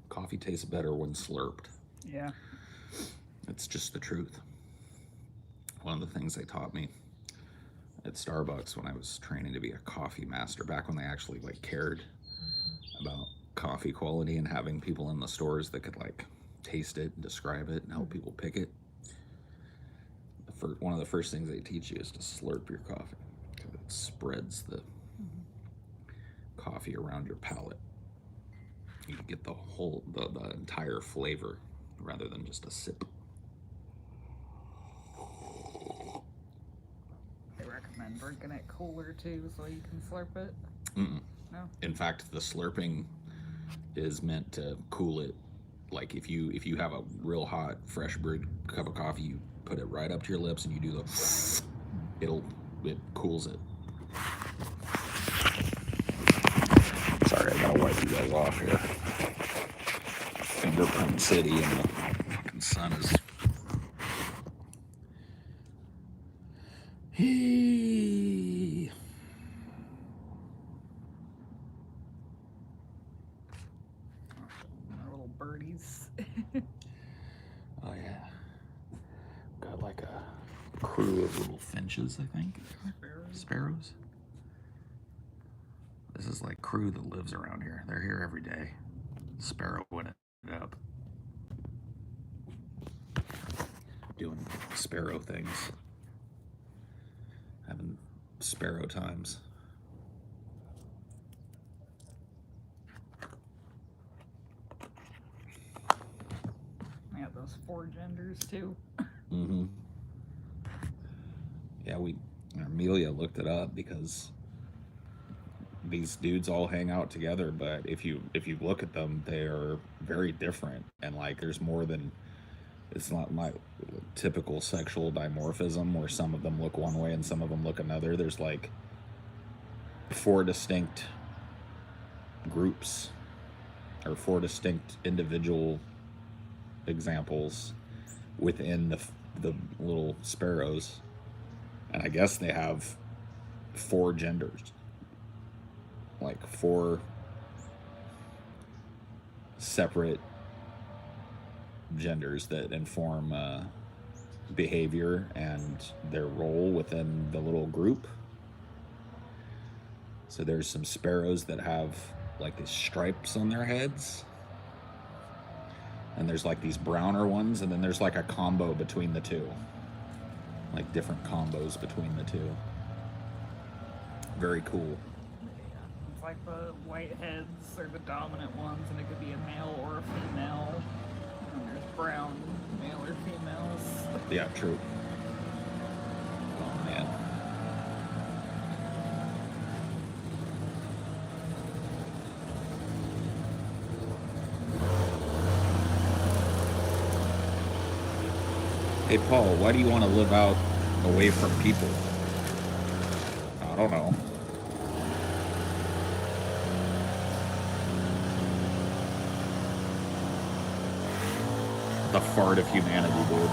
Coffee tastes better when slurped. Yeah. It's just the truth. One of the things they taught me at Starbucks when I was training to be a coffee master, back when they actually like cared about coffee quality and having people in the stores that could like taste it and describe it and help people pick it. One of the first things they teach you is to slurp your coffee because it spreads the coffee around your palate. You get the entire flavor rather than just a sip. They recommend drinking it cooler too, so you can slurp it. Mm-mm. No. In fact, the slurping is meant to cool it. Like if you have a real hot fresh brewed cup of coffee, you put it right up to your lips and you do the it cools it. Sorry, I gotta wipe you guys off here. Fingerprint City and the fucking sun is. Hey. Our little birdies. Oh yeah. Got like a crew of little finches, I think. Sparrows. This is like crew that lives around here. They're here every day. Sparrowing it up. Doing sparrow things. Having sparrow times. I got those 4 genders too. Mm-hmm. Yeah, Amelia looked it up because these dudes all hang out together, but if you look at them, they are very different, and like there's more than, it's not my typical sexual dimorphism where some of them look one way and some of them look another. There's like 4 distinct groups or 4 distinct individual examples within the little sparrows, and I guess they have 4 genders, like 4 separate genders that inform behavior and their role within the little group. So there's some sparrows that have like these stripes on their heads, and there's like these browner ones, and then there's like a combo between the two, like different combos between the two. Very cool. It's like the white heads are the dominant ones, and it could be a male or a female. And there's brown male or females. Yeah, true. Oh man. Hey Paul, why do you want to live out away from people? I don't know. The fart of humanity, dude.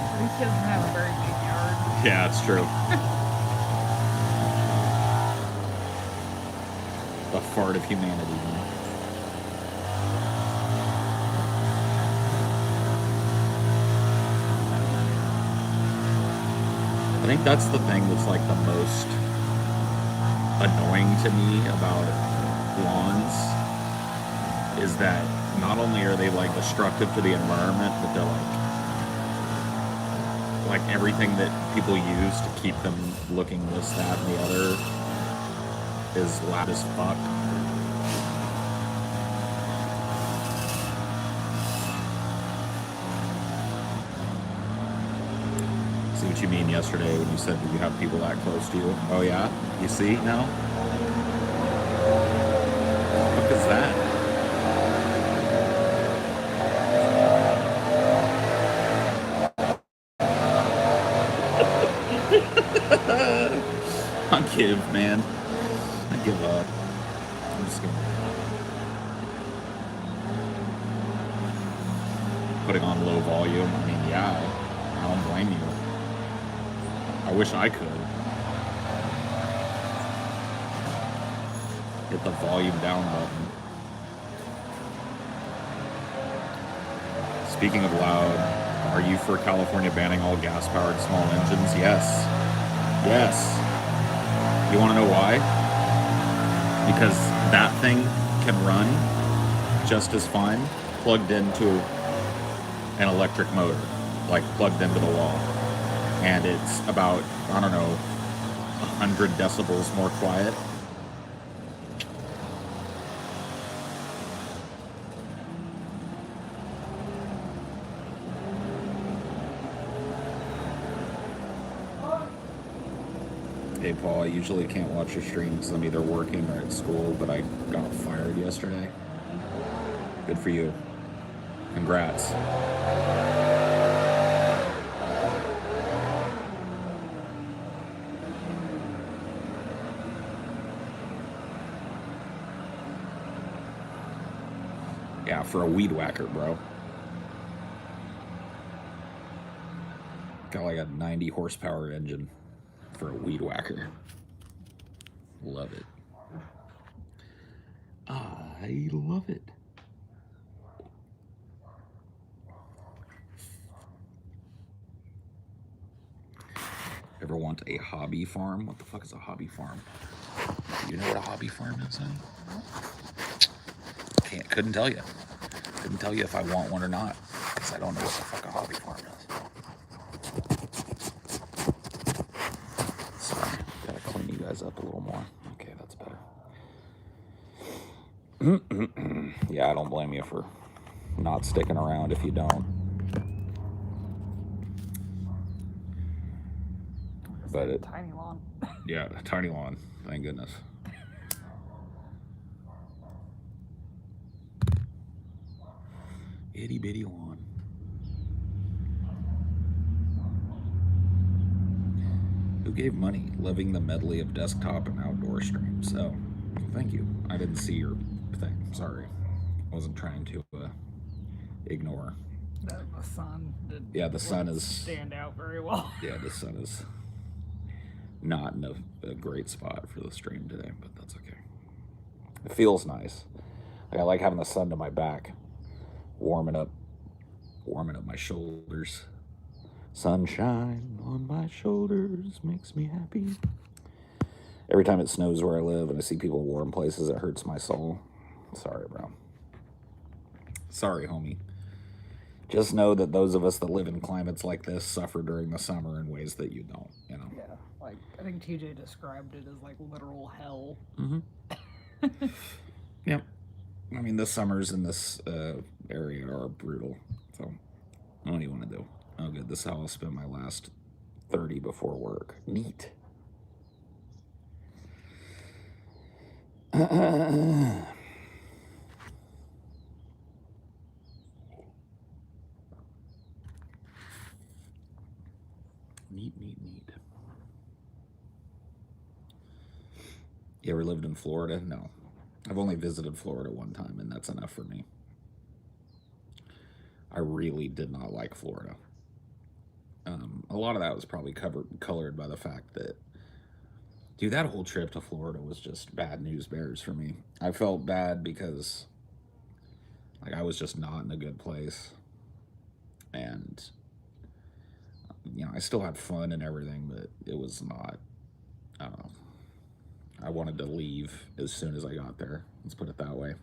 At least he doesn't have a very big yard. Yeah, it's true. The fart of humanity, man. I think that's the thing that's like the most annoying to me about lawns is that not only are they like destructive to the environment, but they're like everything that people use to keep them looking this, that, and the other is loud as fuck. See what you mean yesterday when you said that you have people that close to you. Oh yeah? You see now? What is that? I give, man. I give up. I'm just gonna putting on low volume. I mean, yeah, I don't blame you. I wish I could. Hit the volume down button. Speaking of loud, are you for California banning all gas-powered small engines? Yes. Yes. You want to know why? Because that thing can run just as fine plugged into an electric motor, like plugged into the wall. And it's about, I don't know, 100 decibels more quiet. Hey Paul, I usually can't watch your streams. I'm either working or at school, but I got fired yesterday. Good for you. Congrats. Yeah, for a weed whacker, bro. Got like a 90 horsepower engine for a weed whacker. Love it. I love it. Ever want a hobby farm? What the fuck is a hobby farm? You know what a hobby farm is, huh? Couldn't tell you. Couldn't tell you if I want one or not, because I don't know what the fuck a hobby farm is. Sorry, gotta clean you guys up a little more. Okay, that's better. Yeah, I don't blame you for not sticking around if you don't. But it, tiny lawn. Yeah, tiny lawn. Thank goodness. Itty bitty lawn. Who gave money? Living the medley of desktop and outdoor streams. So, thank you. I didn't see your thing. Sorry. I wasn't trying to ignore. The sun. Yeah, the sun is stand out very well. Yeah, the sun is not in a great spot for the stream today, but that's okay. It feels nice. Like, I like having the sun to my back, warming up my shoulders. Sunshine on my shoulders makes me happy. Every time it snows where I live and I see people in warm places, it hurts my soul. Sorry, bro. Sorry, homie. Just know that those of us that live in climates like this suffer during the summer in ways that you don't, you know? Yeah, like, I think TJ described it as, like, literal hell. Mm-hmm. Yep. I mean, the summers in this area are brutal. So, what do you want to do? Oh, good. This is how I'll spend my last 30 before work. Neat. Neat. You ever lived in Florida? No. I've only visited Florida one time, and that's enough for me. I really did not like Florida. A lot of that was probably colored by the fact that, dude, that whole trip to Florida was just bad news bears for me. I felt bad because, like, I was just not in a good place. And, you know, I still had fun and everything, but it was not, I don't know. I wanted to leave as soon as I got there. Let's put it that way.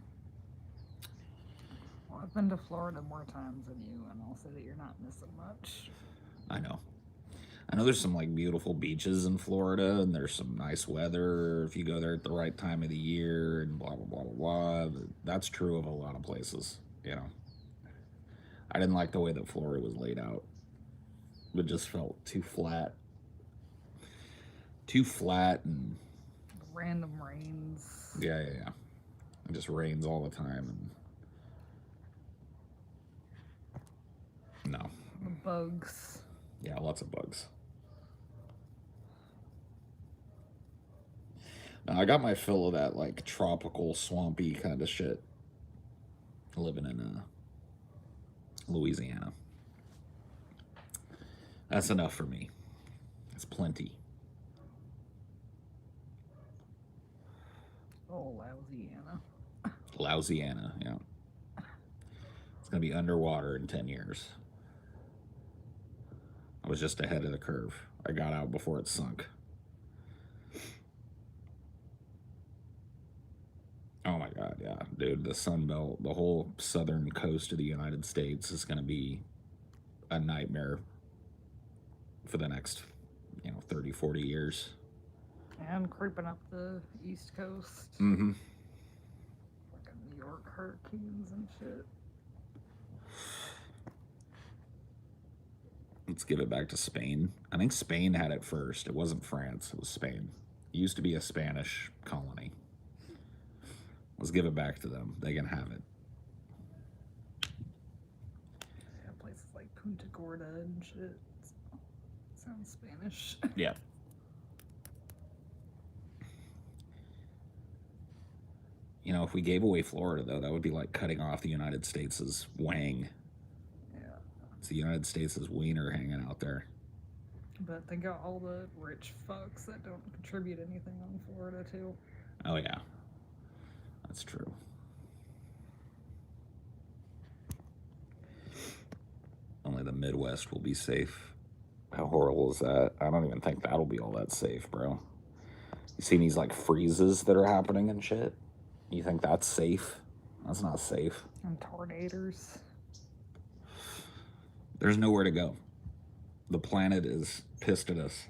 Well, I've been to Florida more times than you, and I'll say that you're not missing much. I know there's some, like, beautiful beaches in Florida, and there's some nice weather if you go there at the right time of the year, and blah, blah, blah, blah, blah. That's true of a lot of places, you know. I didn't like the way that Florida was laid out. It just felt too flat. And random rains. Yeah. It just rains all the time, and no. The bugs. Yeah, lots of bugs. Now, I got my fill of that, like, tropical, swampy kind of shit living in Louisiana. That's enough for me. It's plenty. Oh, Oh, Louisiana. Louisiana, yeah. It's going to be underwater in 10 years. I was just ahead of the curve. I got out before it sunk. Oh my God, yeah. Dude, the Sun Belt, the whole southern coast of the United States is going to be a nightmare for the next, 30, 40 years. And creeping up the East Coast. Mm-hmm. Fucking New York hurricanes and shit. Let's give it back to Spain. I think Spain had it first. It wasn't France, it was Spain. It used to be a Spanish colony. Let's give it back to them. They can have it. Yeah, places like Punta Gorda and shit. Sounds Spanish. Yeah. If we gave away Florida, though, that would be like cutting off the United States' wang. Yeah. It's the United States' wiener hanging out there. But think of all the rich fucks that don't contribute anything on Florida, too. Oh, yeah. That's true. Only the Midwest will be safe. How horrible is that? I don't even think that'll be all that safe, bro. You see these, like, freezes that are happening and shit? You think that's safe? That's not safe. And tornadoes. There's nowhere to go. The planet is pissed at us.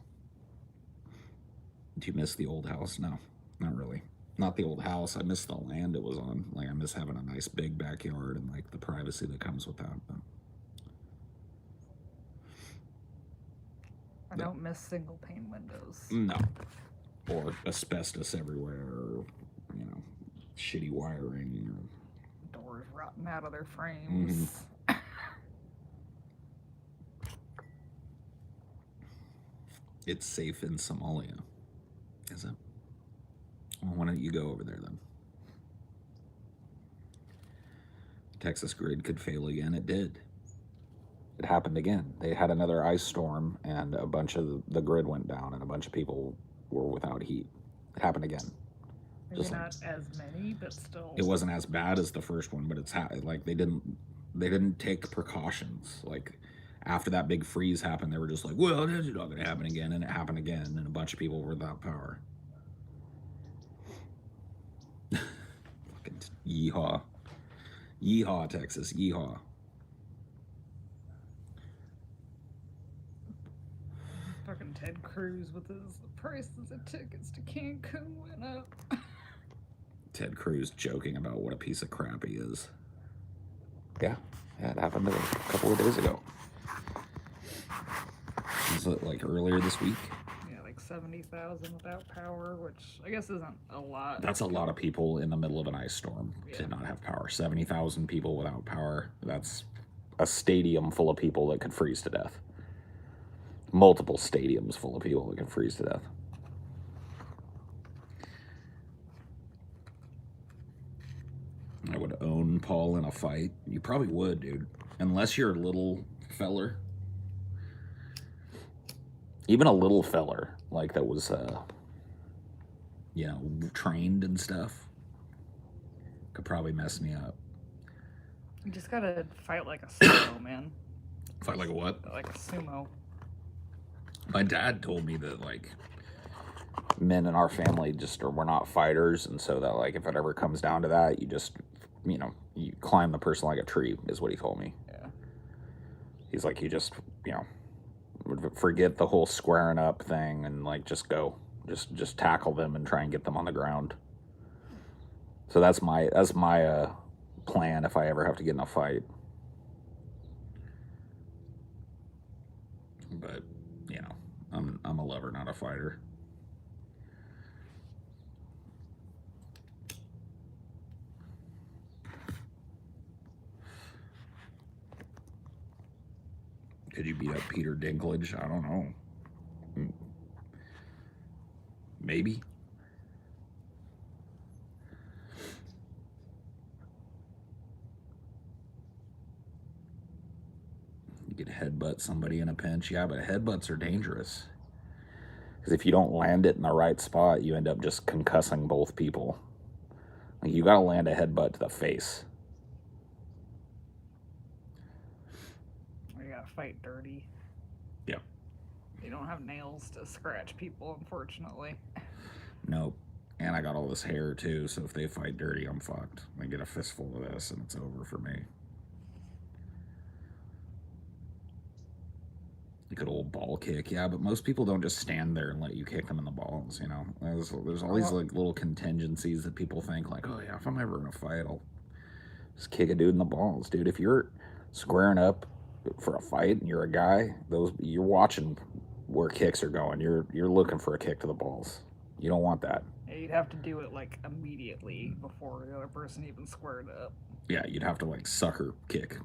Do you miss the old house? No, not really. Not the old house. I miss the land it was on. Like, I miss having a nice big backyard and, like, the privacy that comes with that. But I don't miss single pane windows. no. Or asbestos everywhere, or, shitty wiring. Or Doors rotting out of their frames. Mm-hmm. It's safe in Somalia. Is it? Well, why don't you go over there then? Texas grid could fail again. It did. It happened again. They had another ice storm, and a bunch of the grid went down, and a bunch of people were without heat. It happened again. Maybe just not as many, but still. It wasn't as bad as the first one, but it's like they didn't take precautions. Like, after that big freeze happened, they were just like, well, that's not going to happen again, and it happened again, and a bunch of people were without power. Fucking yeehaw. Yeehaw, Texas. Yeehaw. Fucking Ted Cruz with his prices of tickets to Cancun went up. Ted Cruz joking about what a piece of crap he is. Yeah, it happened a couple of days ago. Was it like earlier this week? Yeah, like 70,000 without power, which I guess isn't a lot. That's a lot of people in the middle of an ice storm to not have power. 70,000 people without power. That's a stadium full of people that could freeze to death. Multiple stadiums full of people that can freeze to death. I would own Paul in a fight. You probably would, dude. Unless you're a little feller. Even a little feller, like that was, trained and stuff, could probably mess me up. You just gotta fight like a sumo, man. Fight like a what? Like a sumo. My dad told me that, like, men in our family we're not fighters, and so that, like, if it ever comes down to that, you just, you climb the person like a tree, is what he told me. Yeah. He's like, you just, forget the whole squaring up thing and, like, just go. Just tackle them and try and get them on the ground. So that's my plan if I ever have to get in a fight. But, I'm a lover, not a fighter. Could you beat up Peter Dinklage? I don't know. Maybe. You could headbutt somebody in a pinch. Yeah, but headbutts are dangerous. Because if you don't land it in the right spot, you end up just concussing both people. Like, you gotta land a headbutt to the face. You gotta fight dirty. Yeah. You don't have nails to scratch people, unfortunately. Nope. And I got all this hair too, so if they fight dirty, I'm fucked. I get a fistful of this and it's over for me. A good old ball kick, yeah, but most people don't just stand there and let you kick them in the balls, you know? There's all these like little contingencies that people think like, oh yeah, if I'm ever in a fight, I'll just kick a dude in the balls. Dude, if you're squaring up for a fight and you're a guy, you're watching where kicks are going. You're looking for a kick to the balls. You don't want that. Yeah, you'd have to do it like immediately before the other person even squared up. Yeah, you'd have to like sucker kick.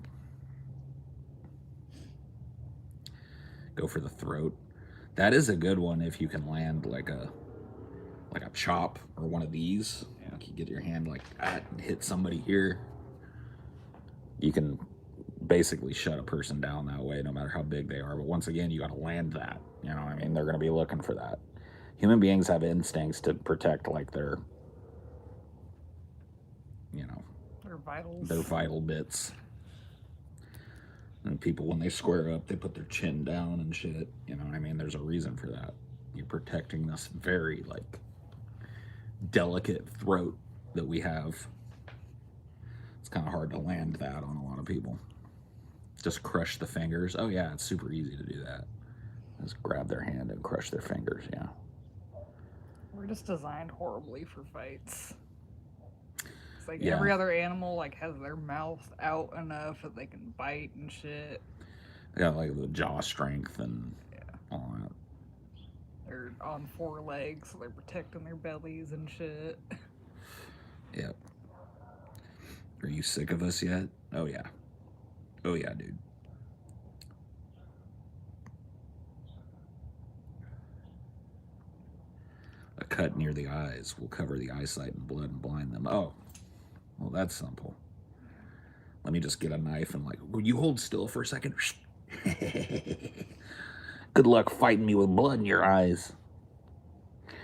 Go for the throat. That is a good one if you can land like a chop or one of these. Yeah. Like you get your hand like that and hit somebody here. You can basically shut a person down that way, no matter how big they are. But once again, you got to land that. You know what I mean? They're going to be looking for that. Human beings have instincts to protect like their, you know, their vital bits. And people, when they square up, they put their chin down and shit. You know what I mean? There's a reason for that. You're protecting this very, like, delicate throat that we have. It's kind of hard to land that on a lot of people. Just crush the fingers. Oh, yeah, it's super easy to do that. Just grab their hand and crush their fingers, yeah. We're just designed horribly for fights. It's like every other animal like has their mouth out enough that they can bite and shit. They got like the jaw strength and all that. They're on 4 legs, so they're protecting their bellies and shit. Yep. Are you sick of us yet? Oh yeah. Oh yeah, dude. A cut near the eyes will cover the eyesight in blood and blind them. Oh, well, that's simple. Let me just get a knife and like, will you hold still for a second? Good luck fighting me with blood in your eyes. That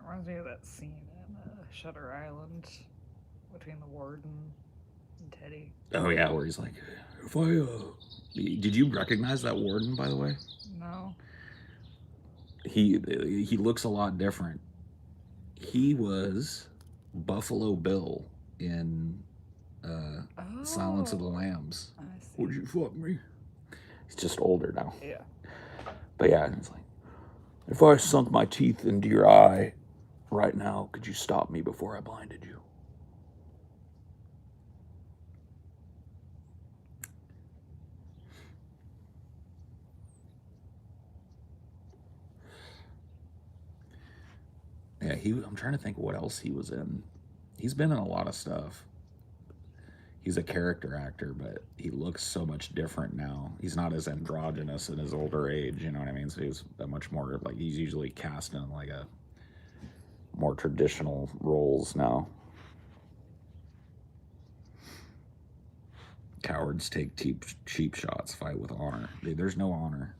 reminds me of that scene in Shutter Island between the warden and Teddy. Oh yeah, where he's like, if I did you recognize that warden, by the way? No. He looks a lot different. He was Buffalo Bill in Silence of the Lambs. I see. Would you fuck me? He's just older now. Yeah. But yeah, it's like, if I sunk my teeth into your eye right now, could you stop me before I blinded you? Yeah, I'm trying to think what else he was in. He's been in a lot of stuff. He's a character actor, but he looks so much different now. He's not as androgynous in his older age, you know what I mean? So he's a much more, like, he's usually cast in, like, a more traditional roles now. Cowards take cheap shots, fight with honor. There's no honor.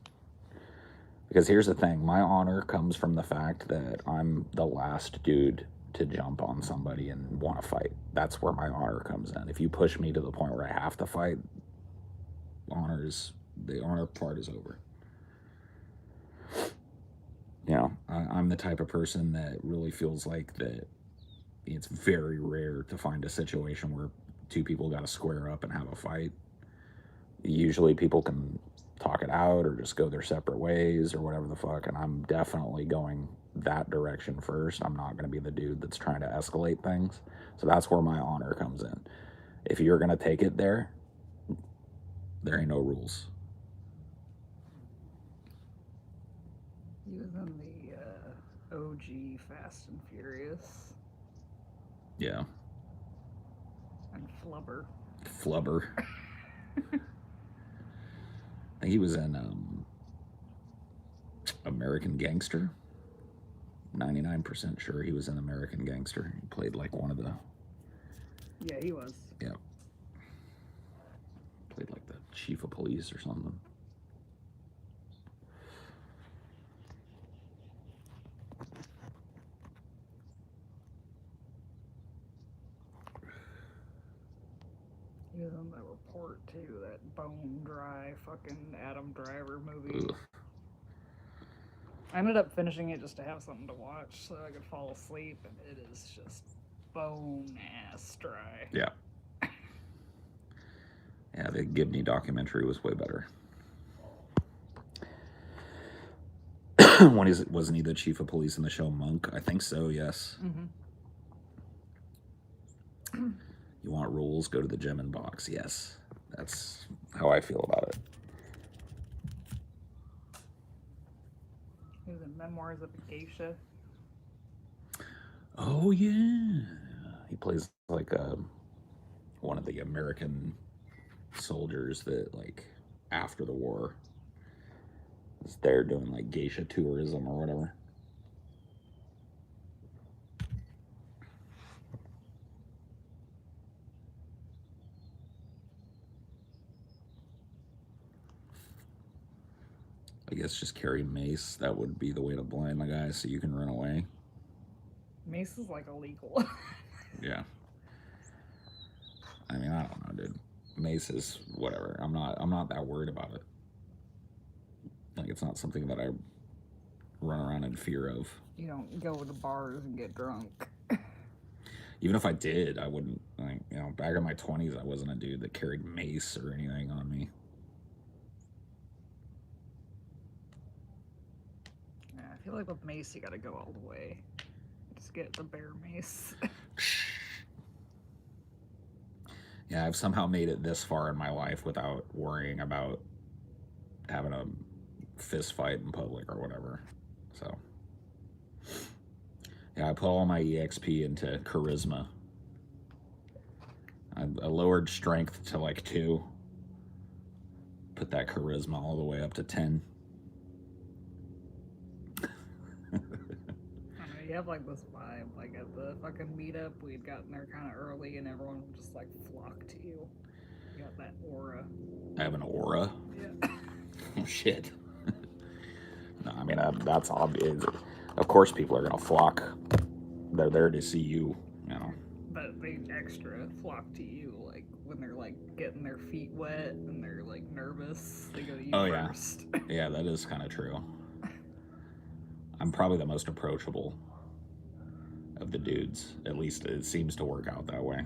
Because here's the thing, my honor comes from the fact that I'm the last dude to jump on somebody and want to fight. That's where my honor comes in. If you push me to the point where I have to fight, the honor part is over. You know, I'm the type of person that really feels like that it's very rare to find a situation where two people got to square up and have a fight. Usually people can talk it out or just go their separate ways or whatever the fuck, and I'm definitely going that direction first. I'm not going to be the dude that's trying to escalate things. So that's where my honor comes in. If you're going to take it there ain't no rules. He was in the OG Fast and Furious. Yeah. And Flubber. I think he was in American Gangster. 99% sure he was in American Gangster. He played like one of the... Yeah, he was. Yeah. Played like the chief of police or something. in the report too. That bone dry fucking Adam Driver movie. Ugh. I ended up finishing it just to have something to watch so I could fall asleep, and it is just bone ass dry. Yeah. Yeah, the Gibney documentary was way better. Wasn't he the chief of police in the show Monk? I think so, yes. Mm-hmm. You want rules, go to the gym and box. Yes, that's how I feel about it. He was in Memoirs of a Geisha. Oh yeah, he plays like one of the American soldiers that like after the war is there doing like geisha tourism or whatever. I guess just carry mace. That would be the way to blind the guy so you can run away. Mace is like illegal. Yeah. I mean, I don't know, dude. Mace is whatever. I'm not that worried about it. Like, it's not something that I run around in fear of. You don't go to bars and get drunk. Even if I did, I wouldn't. Like, you know, back in my 20s, I wasn't a dude that carried mace or anything on me. Yeah, I feel like with mace, you gotta go all the way. Just get the bear mace. Yeah, I've somehow made it this far in my life without worrying about having a fist fight in public or whatever. So, yeah, I put all my EXP into charisma. I lowered strength to like 2. Put that charisma all the way up to 10. You have like this vibe, like at the fucking meetup, we'd gotten there kind of early, and everyone would just like flock to you. You got that aura. I have an aura? Yeah. Oh, shit. No, I mean, that's obvious. Of course, people are gonna flock. They're there to see you, you know. But they extra flock to you, like when they're like getting their feet wet and they're like nervous, they go to you first. Yeah, that is kind of true. I'm probably the most approachable of the dudes. At least it seems to work out that way.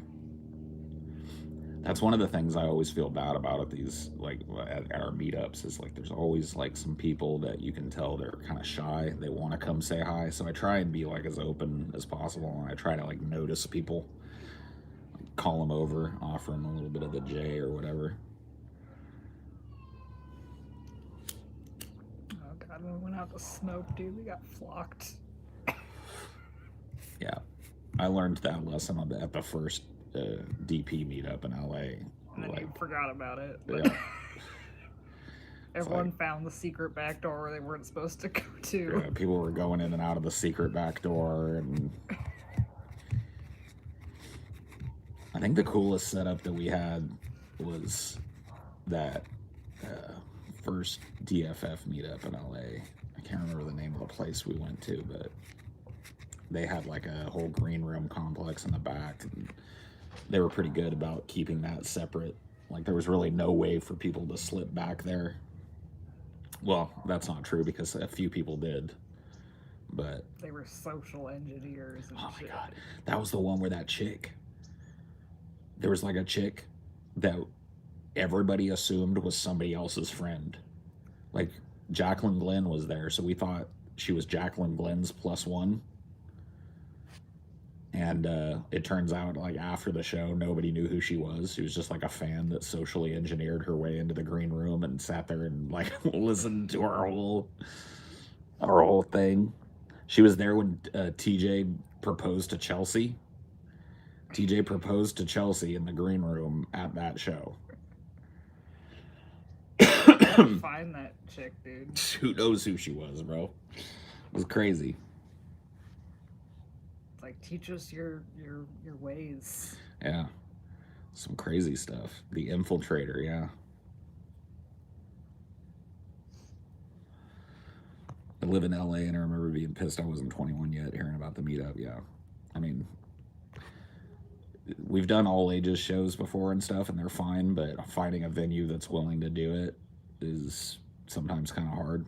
That's one of the things I always feel bad about at these, like at our meetups, is like there's always like some people that you can tell they're kind of shy. They want to come say hi, so I try and be like as open as possible, and I try to like notice people, like, call them over, offer them a little bit of the J or whatever. Oh god, when we went out to smoke, dude, we got flocked. Yeah, I learned that lesson at the first DP meetup in LA. And then like, you forgot about it. But yeah. Everyone found the secret back door they weren't supposed to go to. Yeah, people were going in and out of the secret back door, and I think the coolest setup that we had was that first DFF meetup in LA. I can't remember the name of the place we went to, but they had like a whole green room complex in the back, and they were pretty good about keeping that separate. Like, there was really no way for people to slip back there. Well, that's not true because a few people did, but they were social engineers and oh my shit. god, that was the one where that chick, there was like a chick that everybody assumed was somebody else's friend. Like, Jacqueline Glenn was there, so we thought she was Jacqueline Glenn's +1. And it turns out, like, after the show, nobody knew who she was. She was just like a fan that socially engineered her way into the green room and sat there and like listened to our whole thing. She was there when TJ proposed to Chelsea. TJ proposed to Chelsea in the green room at that show. Find that chick, dude. Who knows who she was, bro? It was crazy. Like, teach us your ways. Yeah, some crazy stuff. The Infiltrator, yeah. I live in LA, and I remember being pissed I wasn't 21 yet, hearing about the meetup. Yeah, I mean, we've done all ages shows before and stuff, and they're fine, but finding a venue that's willing to do it is sometimes kind of hard.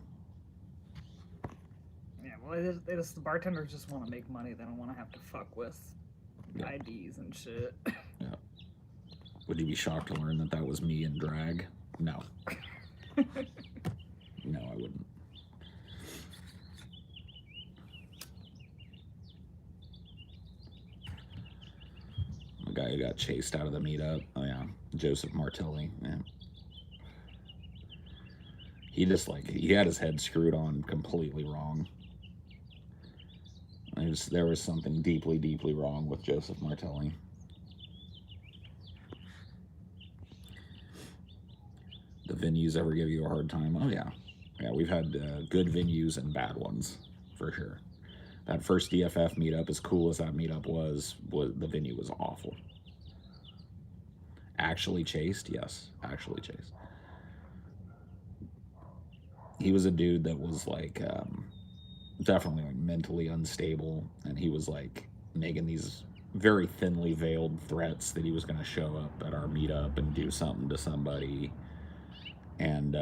Yeah, well, the bartenders just want to make money. They don't want to have to fuck with IDs and shit. Yeah. Would you be shocked to learn that that was me in drag? No. No, I wouldn't. The guy who got chased out of the meetup. Oh yeah, Joseph Martelli. Yeah. He just he had his head screwed on completely wrong. There was something deeply, deeply wrong with Joseph Martelli. The venues ever give you a hard time? Oh yeah, yeah. We've had good venues and bad ones, for sure. That first DFF meetup, as cool as that meetup was the venue was awful. Actually chased, yes, actually chased. He was a dude that was definitely mentally unstable, and he was making these very thinly veiled threats that he was going to show up at our meetup and do something to somebody, and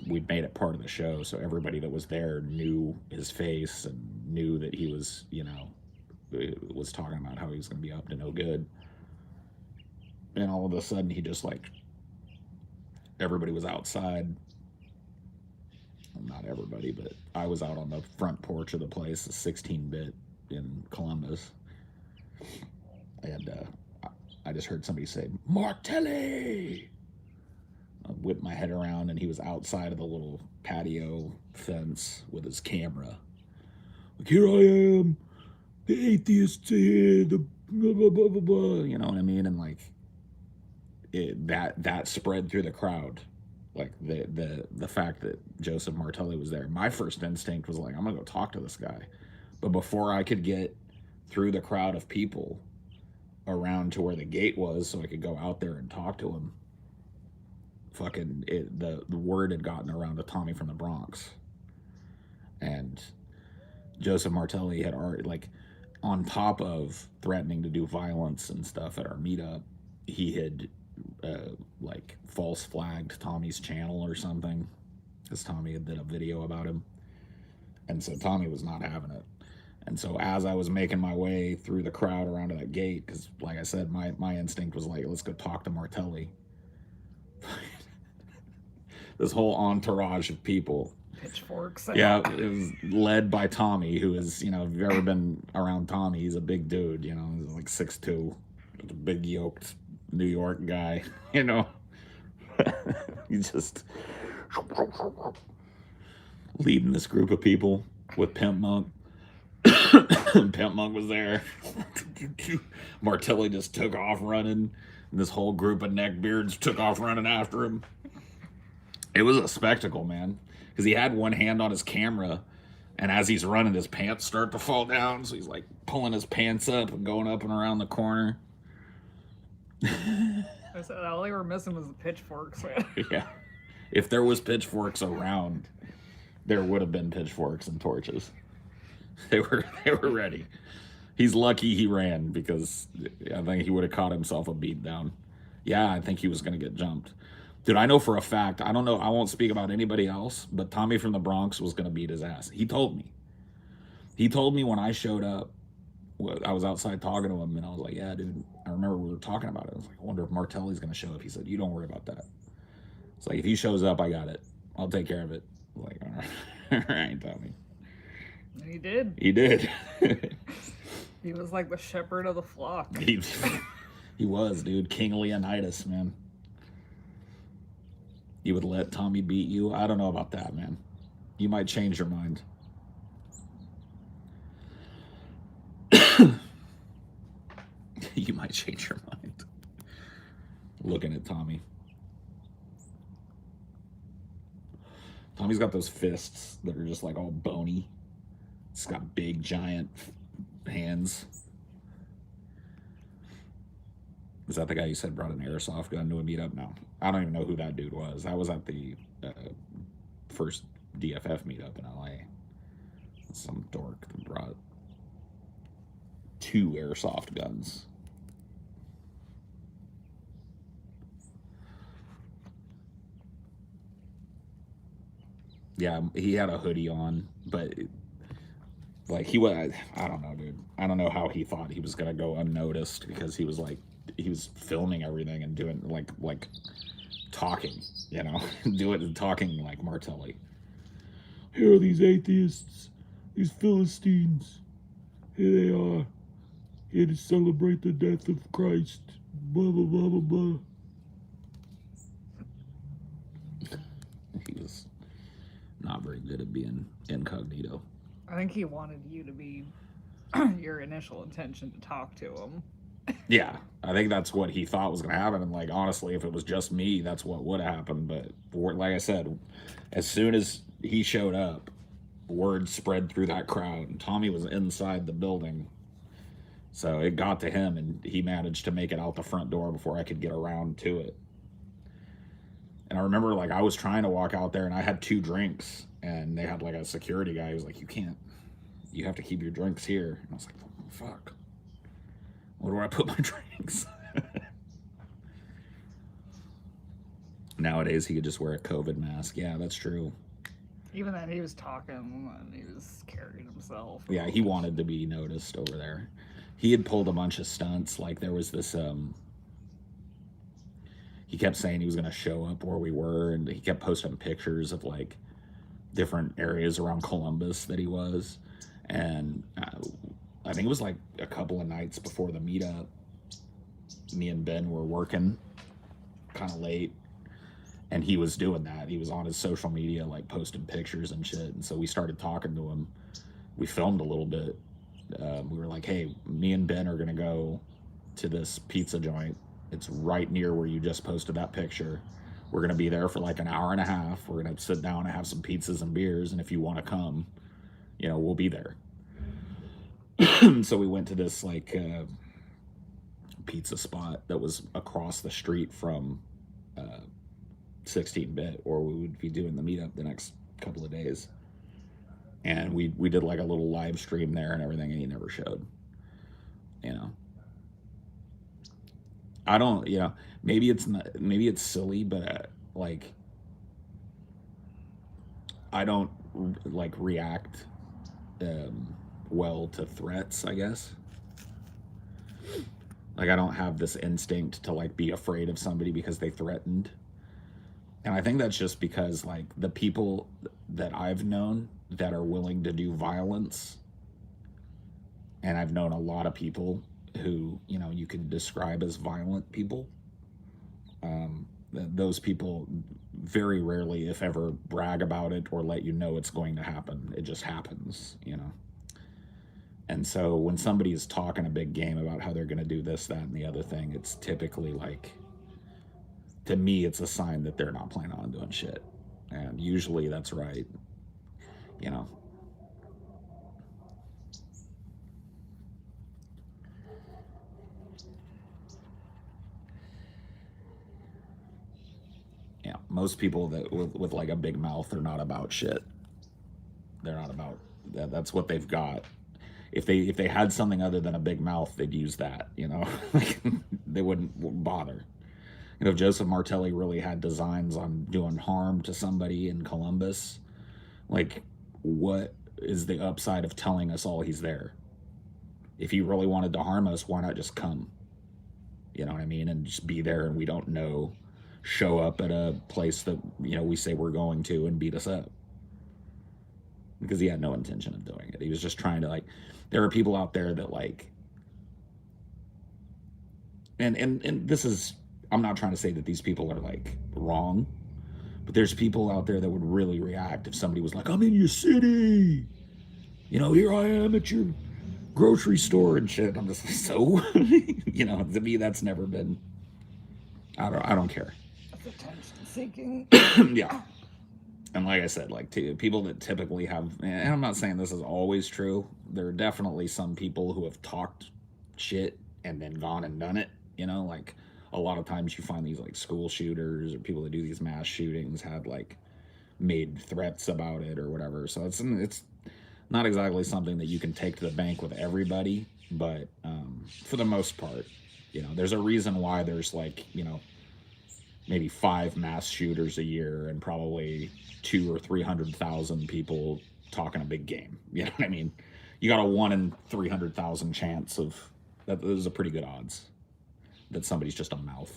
we made it part of the show, so everybody that was there knew his face and knew that he was was talking about how he was going to be up to no good, and all of a sudden he just everybody was outside. Not everybody, but I was out on the front porch of the place, a 16-bit in Columbus, and I just heard somebody say, "Martelli!" I whipped my head around, and he was outside of the little patio fence with his camera. "Here I am, the atheists here, the blah, blah, blah, blah, blah," you know what I mean? And that spread through the crowd. The fact that Joseph Martelli was there, my first instinct was I'm gonna go talk to this guy. But before I could get through the crowd of people around to where the gate was so I could go out there and talk to him, the word had gotten around to Tommy from the Bronx. And Joseph Martelli had already, on top of threatening to do violence and stuff at our meetup, he had false flagged Tommy's channel or something, because Tommy had did a video about him, and so Tommy was not having it. And so as I was making my way through the crowd around to that gate, because like I said, my instinct was let's go talk to Martelli. This whole entourage of people, pitchforks. Yeah, it was led by Tommy, who is, if you've ever been around Tommy, he's a big dude, he's 6'2", a big yoked New York guy, He's just leading this group of people with Pimp Monk. Pimp Monk was there. Martelli just took off running, and this whole group of neckbeards took off running after him. It was a spectacle, man, because he had one hand on his camera, and as he's running, his pants start to fall down, so he's pulling his pants up and going up and around the corner. I said all they were missing was the pitchforks. Yeah, if there was pitchforks around, there would have been pitchforks and torches. They were ready. He's lucky he ran, because I think he would have caught himself a beat down. Yeah, I think he was going to get jumped. Dude, I know for a fact, I don't know, I won't speak about anybody else, but Tommy from the Bronx was going to beat his ass. He told me. He told me when I showed up, I was outside talking to him, and I was like, yeah, dude, I remember we were talking about it. I was like, I wonder if Martelli's going to show up. He said, you don't worry about that. It's if he shows up, I got it. I'll take care of it. I was all right, Tommy. He did. He did. He was like the shepherd of the flock. He was, dude. King Leonidas, man. You would let Tommy beat you? I don't know about that, man. You might change your mind. You might change your mind. Looking at Tommy. Tommy's got those fists that are just all bony. He's got big, giant hands. Is that the guy you said brought an airsoft gun to a meetup? No. I don't even know who that dude was. I was at the first DFF meetup in LA. Some dork that brought 2 airsoft guns. Yeah, he had a hoodie on, but like he was, I don't know, dude. I don't know how he thought he was gonna go unnoticed because he was like, he was filming everything and doing like talking, you know, talking like Martelli. Here are these atheists, these Philistines. Here they are, here to celebrate the death of Christ. Blah blah blah blah blah. He was not very good at being incognito. I think he wanted you to be your initial intention to talk to him. Yeah, I think that's what he thought was going to happen. And, like, honestly, if it was just me, that's what would have happened. But, like I said, as soon as he showed up, word spread through that crowd. And Tommy was inside the building. So it got to him, and he managed to make it out the front door before I could get around to it. And I remember, like, I was trying to walk out there, and I had 2 drinks. And they had, like, a security guy who was like, you have to keep your drinks here. And I was like, oh, fuck. Where do I put my drinks? Nowadays, he could just wear a COVID mask. Yeah, that's true. Even then, he was talking and he was carrying himself. Yeah, he wanted to be noticed over there. He had pulled a bunch of stunts. Like, there was this, he kept saying he was going to show up where we were, and he kept posting pictures of, like, different areas around Columbus that he was. And I think it was like a couple of nights before the meetup, me and Ben were working kind of late, and he was doing that. He was on his social media, like posting pictures and shit. And so we started talking to him. We filmed a little bit. We were like, hey, me and Ben are going to go to this pizza joint. It's right near where you just posted that picture. We're going to be there for like an hour and a half. We're going to sit down and have some pizzas and beers. And if you want to come, you know, we'll be there. So we went to this like pizza spot that was across the street from 16-bit, or we would be doing the meetup the next couple of days. And we did like a little live stream there and everything, and he never showed. You know, I don't, you know, maybe it's silly, but like I don't like react well to threats, I guess. Like, I don't have this instinct to like be afraid of somebody because they threatened. And I think that's just because like the people that I've known that are willing to do violence, and I've known a lot of people who, you know, you could describe as violent people. Those people very rarely, if ever, brag about it or let you know it's going to happen. It just happens, you know. And so when somebody is talking a big game about how they're going to do this, that, and the other thing, it's typically like, to me, it's a sign that they're not planning on doing shit. And usually that's right, you know. Yeah, most people that with like a big mouth are not about shit. They're not about that. That's what they've got. If they had something other than a big mouth, they'd use that, you know. Like, they wouldn't bother. You know, if Joseph Martelli really had designs on doing harm to somebody in Columbus, like, what is the upside of telling us all he's there? If he really wanted to harm us, why not just come? You know what I mean? And just be there, and we don't know, show up at a place that, you know, we say we're going to and beat us up. Because he had no intention of doing it. He was just trying to, like, there are people out there that, like, and this is, I'm not trying to say that these people are, like, wrong, but there's people out there that would really react if somebody was like, I'm in your city, you know, here I am at your grocery store and shit. I'm just like, so? You know, to me, that's never been, I don't care. That's attention seeking. Yeah. And like I said, like, people that typically have, and I'm not saying this is always true, there are definitely some people who have talked shit and then gone and done it, you know, like, a lot of times you find these, like, school shooters or people that do these mass shootings had, like, made threats about it or whatever. So it's not exactly something that you can take to the bank with everybody, But for the most part, there's a reason why there's like, maybe 5 mass shooters a year and probably 2 or 300,000 people talking a big game. You know what I mean? You got a 1 in 300,000 chance of that. Those are pretty good odds that somebody's just a mouth.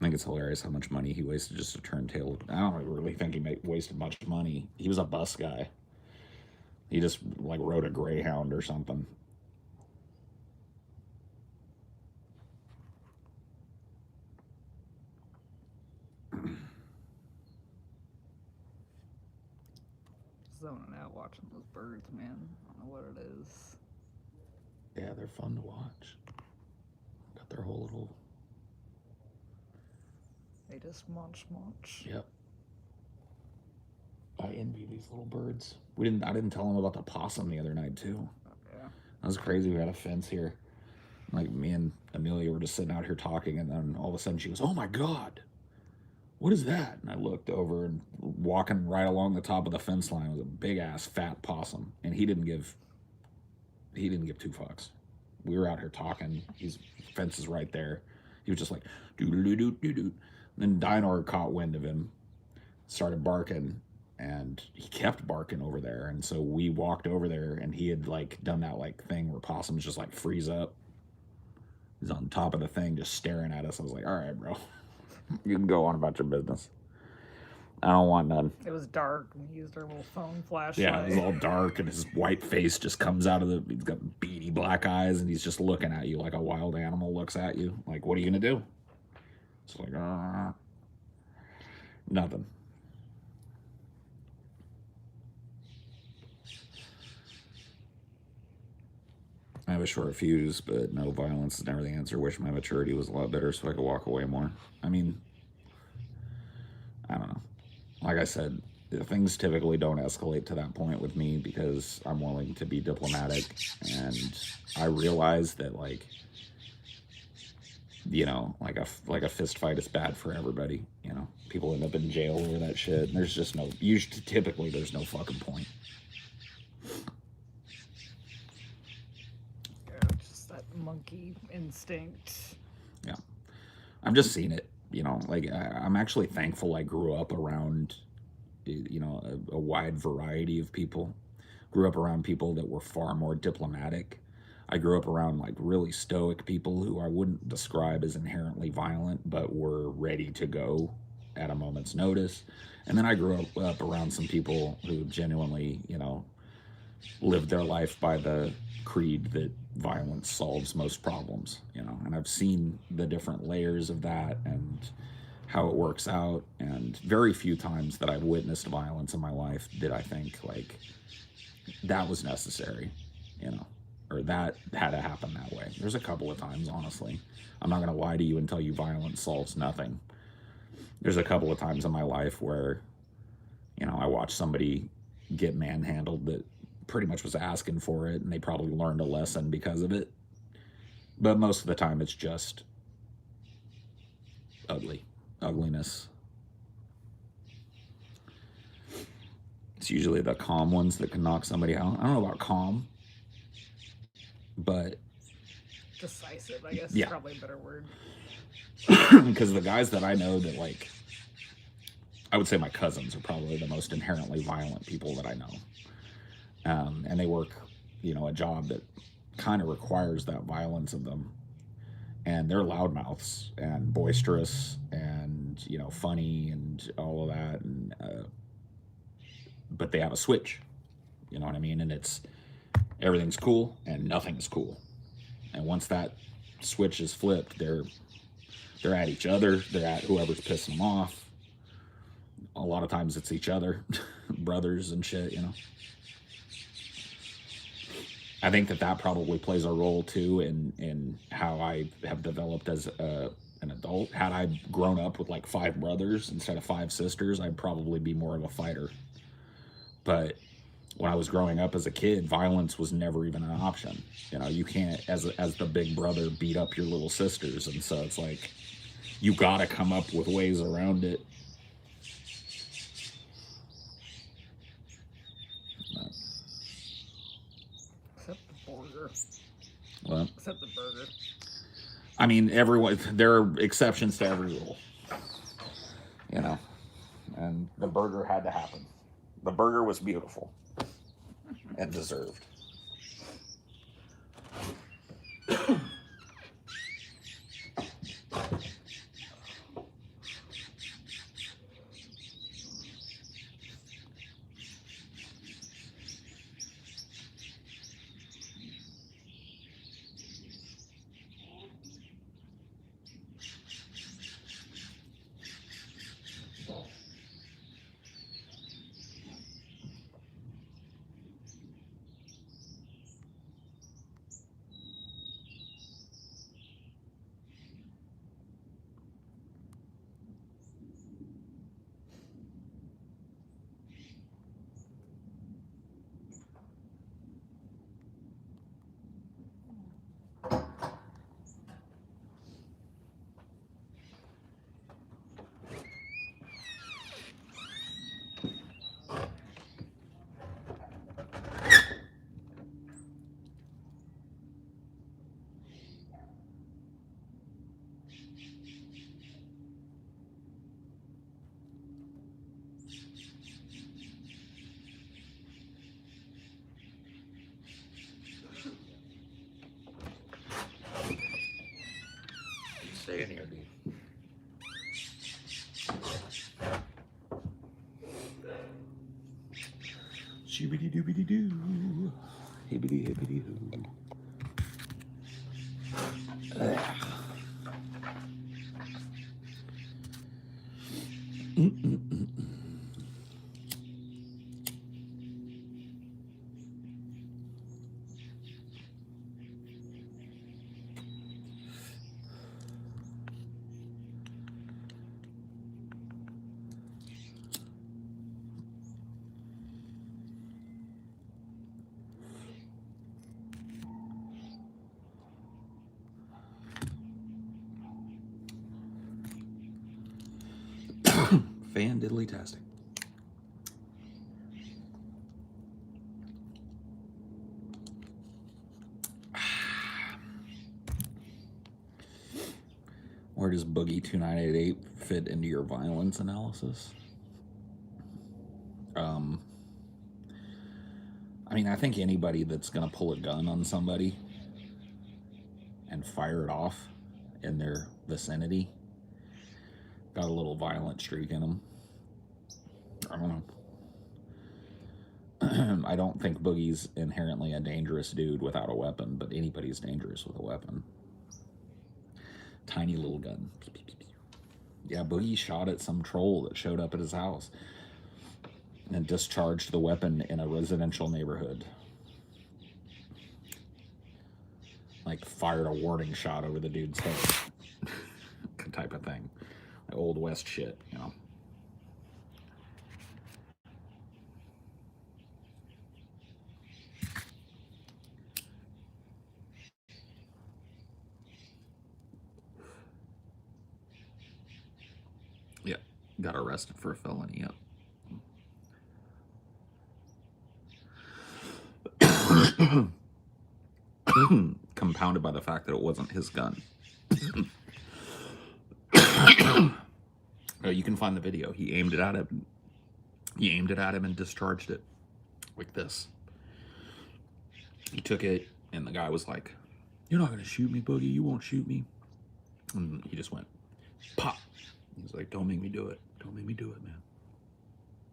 I think it's hilarious how much money he wasted just to turn tail. I don't really think he wasted much money. He was a bus guy. He just like rode a Greyhound or something. Zoning out watching those birds, man. I don't know what it is. Yeah, they're fun to watch. Got their whole little. They just munch. Yep. I envy these little birds. I didn't tell them about the possum the other night too. Yeah. That was crazy. We had a fence here. Like me and Amelia were just sitting out here talking, and then all of a sudden she goes, "Oh my God, what is that?" And I looked over, and walking right along the top of the fence line was a big ass fat possum, and he didn't give 2 fucks. We were out here talking. His fence is right there. He was just like doo doo doo doo doo. Then Dinor caught wind of him, started barking, and he kept barking over there. And so we walked over there, and he had like done that like thing where possums just like freeze up. He's on top of the thing just staring at us. I was like, all right, bro, you can go on about your business. I don't want none. It was dark, and he used our little phone flashlight. Yeah, it was all dark, and his white face just comes out of he's got beady black eyes, and he's just looking at you like a wild animal looks at you. Like, what are you gonna do? It's like, nothing. I have a short fuse, but no, violence is never the answer. Wish my maturity was a lot better so I could walk away more. I mean, I don't know. Like I said, things typically don't escalate to that point with me because I'm willing to be diplomatic, and I realize that like a fist fight is bad for everybody. People end up in jail over that shit, and there's just typically there's no fucking point. Yeah, just that monkey instinct. Yeah, I've just seen it. I'm actually thankful I grew up around, a wide variety of people. Grew up around people that were far more diplomatic. I grew up around like really stoic people who I wouldn't describe as inherently violent, but were ready to go at a moment's notice. And then I grew up around some people who genuinely, lived their life by the creed that violence solves most problems, and I've seen the different layers of that and how it works out. And very few times that I've witnessed violence in my life did I think like that was necessary, or that had to happen that way. There's a couple of times, honestly. I'm not going to lie to you and tell you violence solves nothing. There's a couple of times in my life where, I watched somebody get manhandled that pretty much was asking for it, and they probably learned a lesson because of it. But most of the time, it's just ugliness. It's usually the calm ones that can knock somebody out. I don't know about calm, but decisive, I guess, yeah, is probably a better word. Because the guys that I know that like, I would say my cousins are probably the most inherently violent people that I know. And they work, a job that kind of requires that violence of them. And they're loudmouths and boisterous and, funny and all of that. And but they have a switch, you know what I mean? And it's everything's cool and nothing is cool. And once that switch is flipped, they're at each other. They're at whoever's pissing them off. A lot of times it's each other, brothers and shit, I think that probably plays a role too in how I have developed as an adult. Had I grown up with like 5 brothers instead of 5 sisters, I'd probably be more of a fighter. But when I was growing up as a kid, violence was never even an option. You know, you can't, as the big brother, beat up your little sisters, and so it's like you got to come up with ways around it. Except the burger. Well, except the burger. I mean, everyone. There are exceptions to every rule. You know, and the burger had to happen. The burger was beautiful and deserved. Stay in here, dude. Shibbity doobity doo. Hibbity hibbity hoo. Fan diddly tastic. Where does Boogie 2988 fit into your violence analysis? I mean, I think anybody that's going to pull a gun on somebody and fire it off in their vicinity got a little violent streak in them. I don't know. I don't think Boogie's inherently a dangerous dude without a weapon, but anybody's dangerous with a weapon. Tiny little gun. Yeah, Boogie shot at some troll that showed up at his house and discharged the weapon in a residential neighborhood. Like, fired a warning shot over the dude's head. Type of thing. Like Old West shit, you know. Yeah, got arrested for a felony, yep. Compounded by the fact that it wasn't his gun. You can find the video. He aimed it at him. He aimed it at him and discharged it like this. He took it, and the guy was like, "You're not gonna shoot me, Boogie. You won't shoot me." And he just went, pop. He's like, "Don't make me do it. Don't make me do it, man."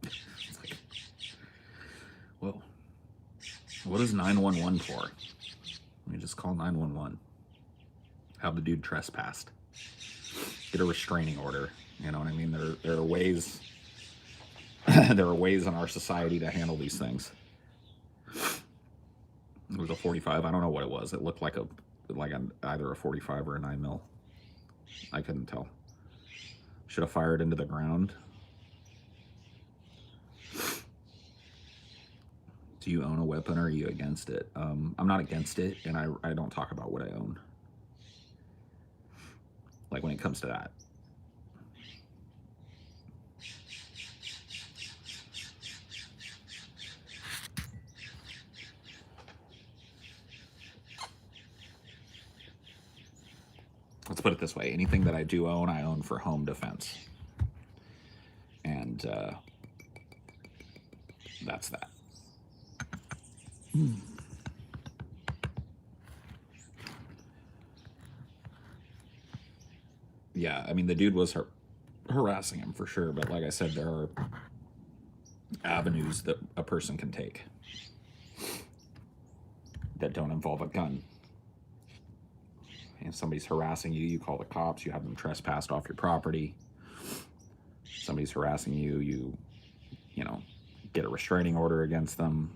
It's like, well, what is 911 for? Let me just call 911. Have the dude trespassed. Get a restraining order. You know what I mean? There are ways. There are ways in our society to handle these things. It was a 45. I don't know what it was. It looked like either a 45 or a 9mm. I couldn't tell. Should have fired into the ground. Do you own a weapon, or are you against it? I'm not against it, and I don't talk about what I own. Like when it comes to that. Let's put it this way. Anything that I do own, I own for home defense. And that's that. Yeah, I mean, the dude was harassing him for sure, but like I said, there are avenues that a person can take that don't involve a gun. If somebody's harassing you, you call the cops, you have them trespassed off your property. Somebody's harassing you, you know, get a restraining order against them.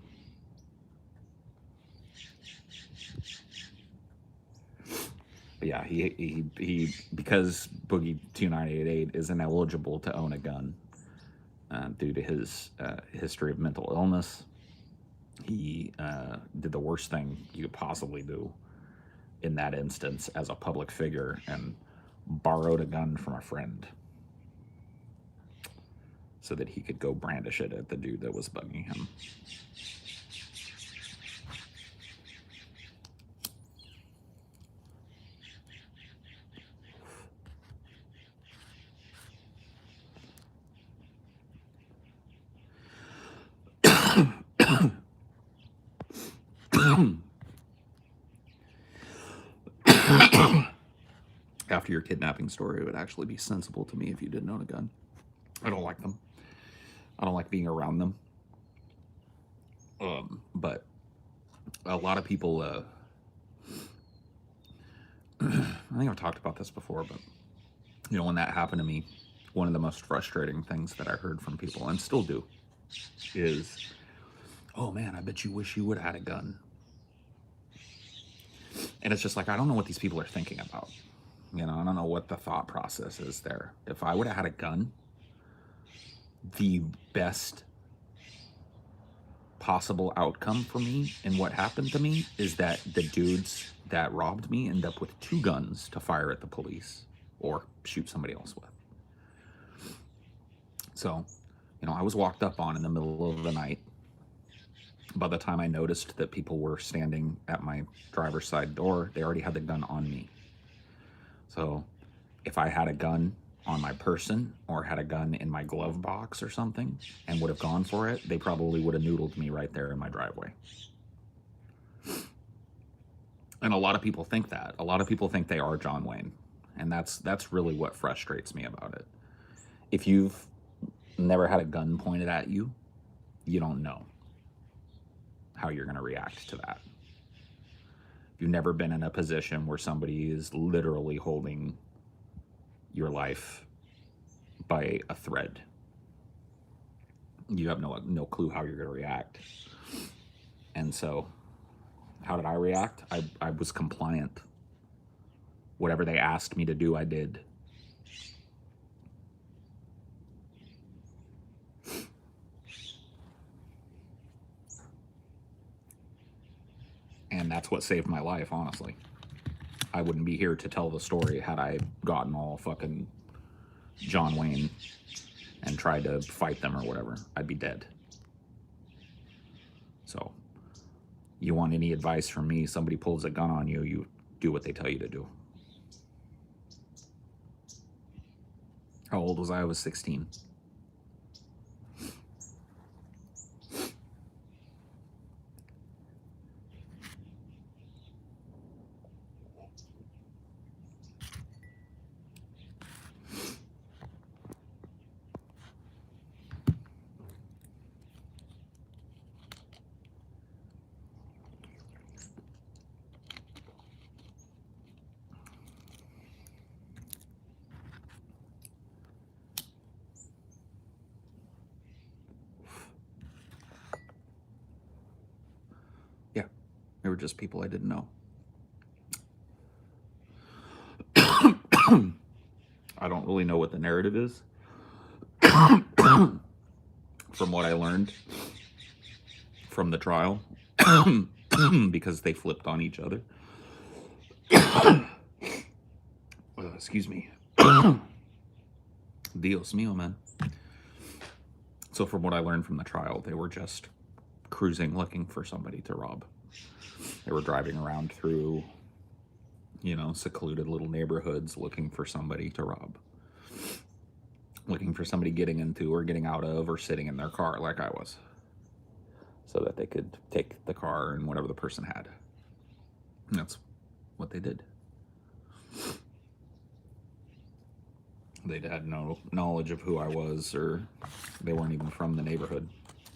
But yeah, he because Boogie 2988 is ineligible to own a gun due to his history of mental illness. He did the worst thing you could possibly do in that instance as a public figure and borrowed a gun from a friend so that he could go brandish it at the dude that was bugging him. After your kidnapping story, it would actually be sensible to me if you didn't own a gun. I don't like them. I don't like being around them. But a lot of people, I think I've talked about this before, but you know, when that happened to me, one of the most frustrating things that I heard from people, and still do, is, oh man, I bet you wish you would have had a gun. And it's just like, I don't know what these people are thinking about. You know, I don't know what the thought process is there. If I would have had a gun, the best possible outcome for me and what happened to me is that the dudes that robbed me end up with 2 guns to fire at the police or shoot somebody else with. So, you know, I was walked up on in the middle of the night. By the time I noticed that people were standing at my driver's side door, they already had the gun on me. So if I had a gun on my person or had a gun in my glove box or something and would have gone for it, they probably would have noodled me right there in my driveway. And a lot of people think that. A lot of people think they are John Wayne. And that's really what frustrates me about it. If you've never had a gun pointed at you, you don't know how you're going to react to that. If you've never been in a position where somebody is literally holding your life by a thread, you have no clue how you're going to react. And so, how did I react? I was compliant. Whatever they asked me to do, I did. And that's what saved my life, honestly. I wouldn't be here to tell the story had I gotten all fucking John Wayne and tried to fight them or whatever. I'd be dead. So, you want any advice from me, somebody pulls a gun on you, you do what they tell you to do. How old was I? I was 16. Yeah, they were just people I didn't know. I don't really know what the narrative is. From what I learned, from the trial because they flipped on each other. Excuse me. Dios mío, man. So from what I learned from the trial, they were just cruising looking for somebody to rob. They were driving around through, secluded little neighborhoods looking for somebody to rob. Looking for somebody getting into or getting out of or sitting in their car like I was. So that they could take the car and whatever the person had. And that's what they did. They had no knowledge of who I was, or they weren't even from the neighborhood.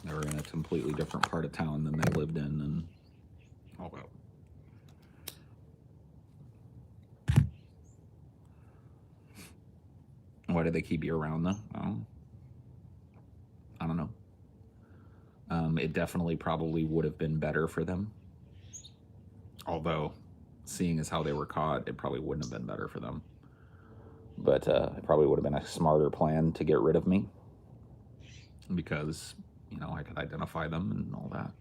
They were in a completely different part of town than they lived in, and all that. Why did they keep you around, though? I don't know. It definitely probably would have been better for them. Although, seeing as how they were caught, it probably wouldn't have been better for them. But it probably would have been a smarter plan to get rid of me. Because, I could identify them and all that.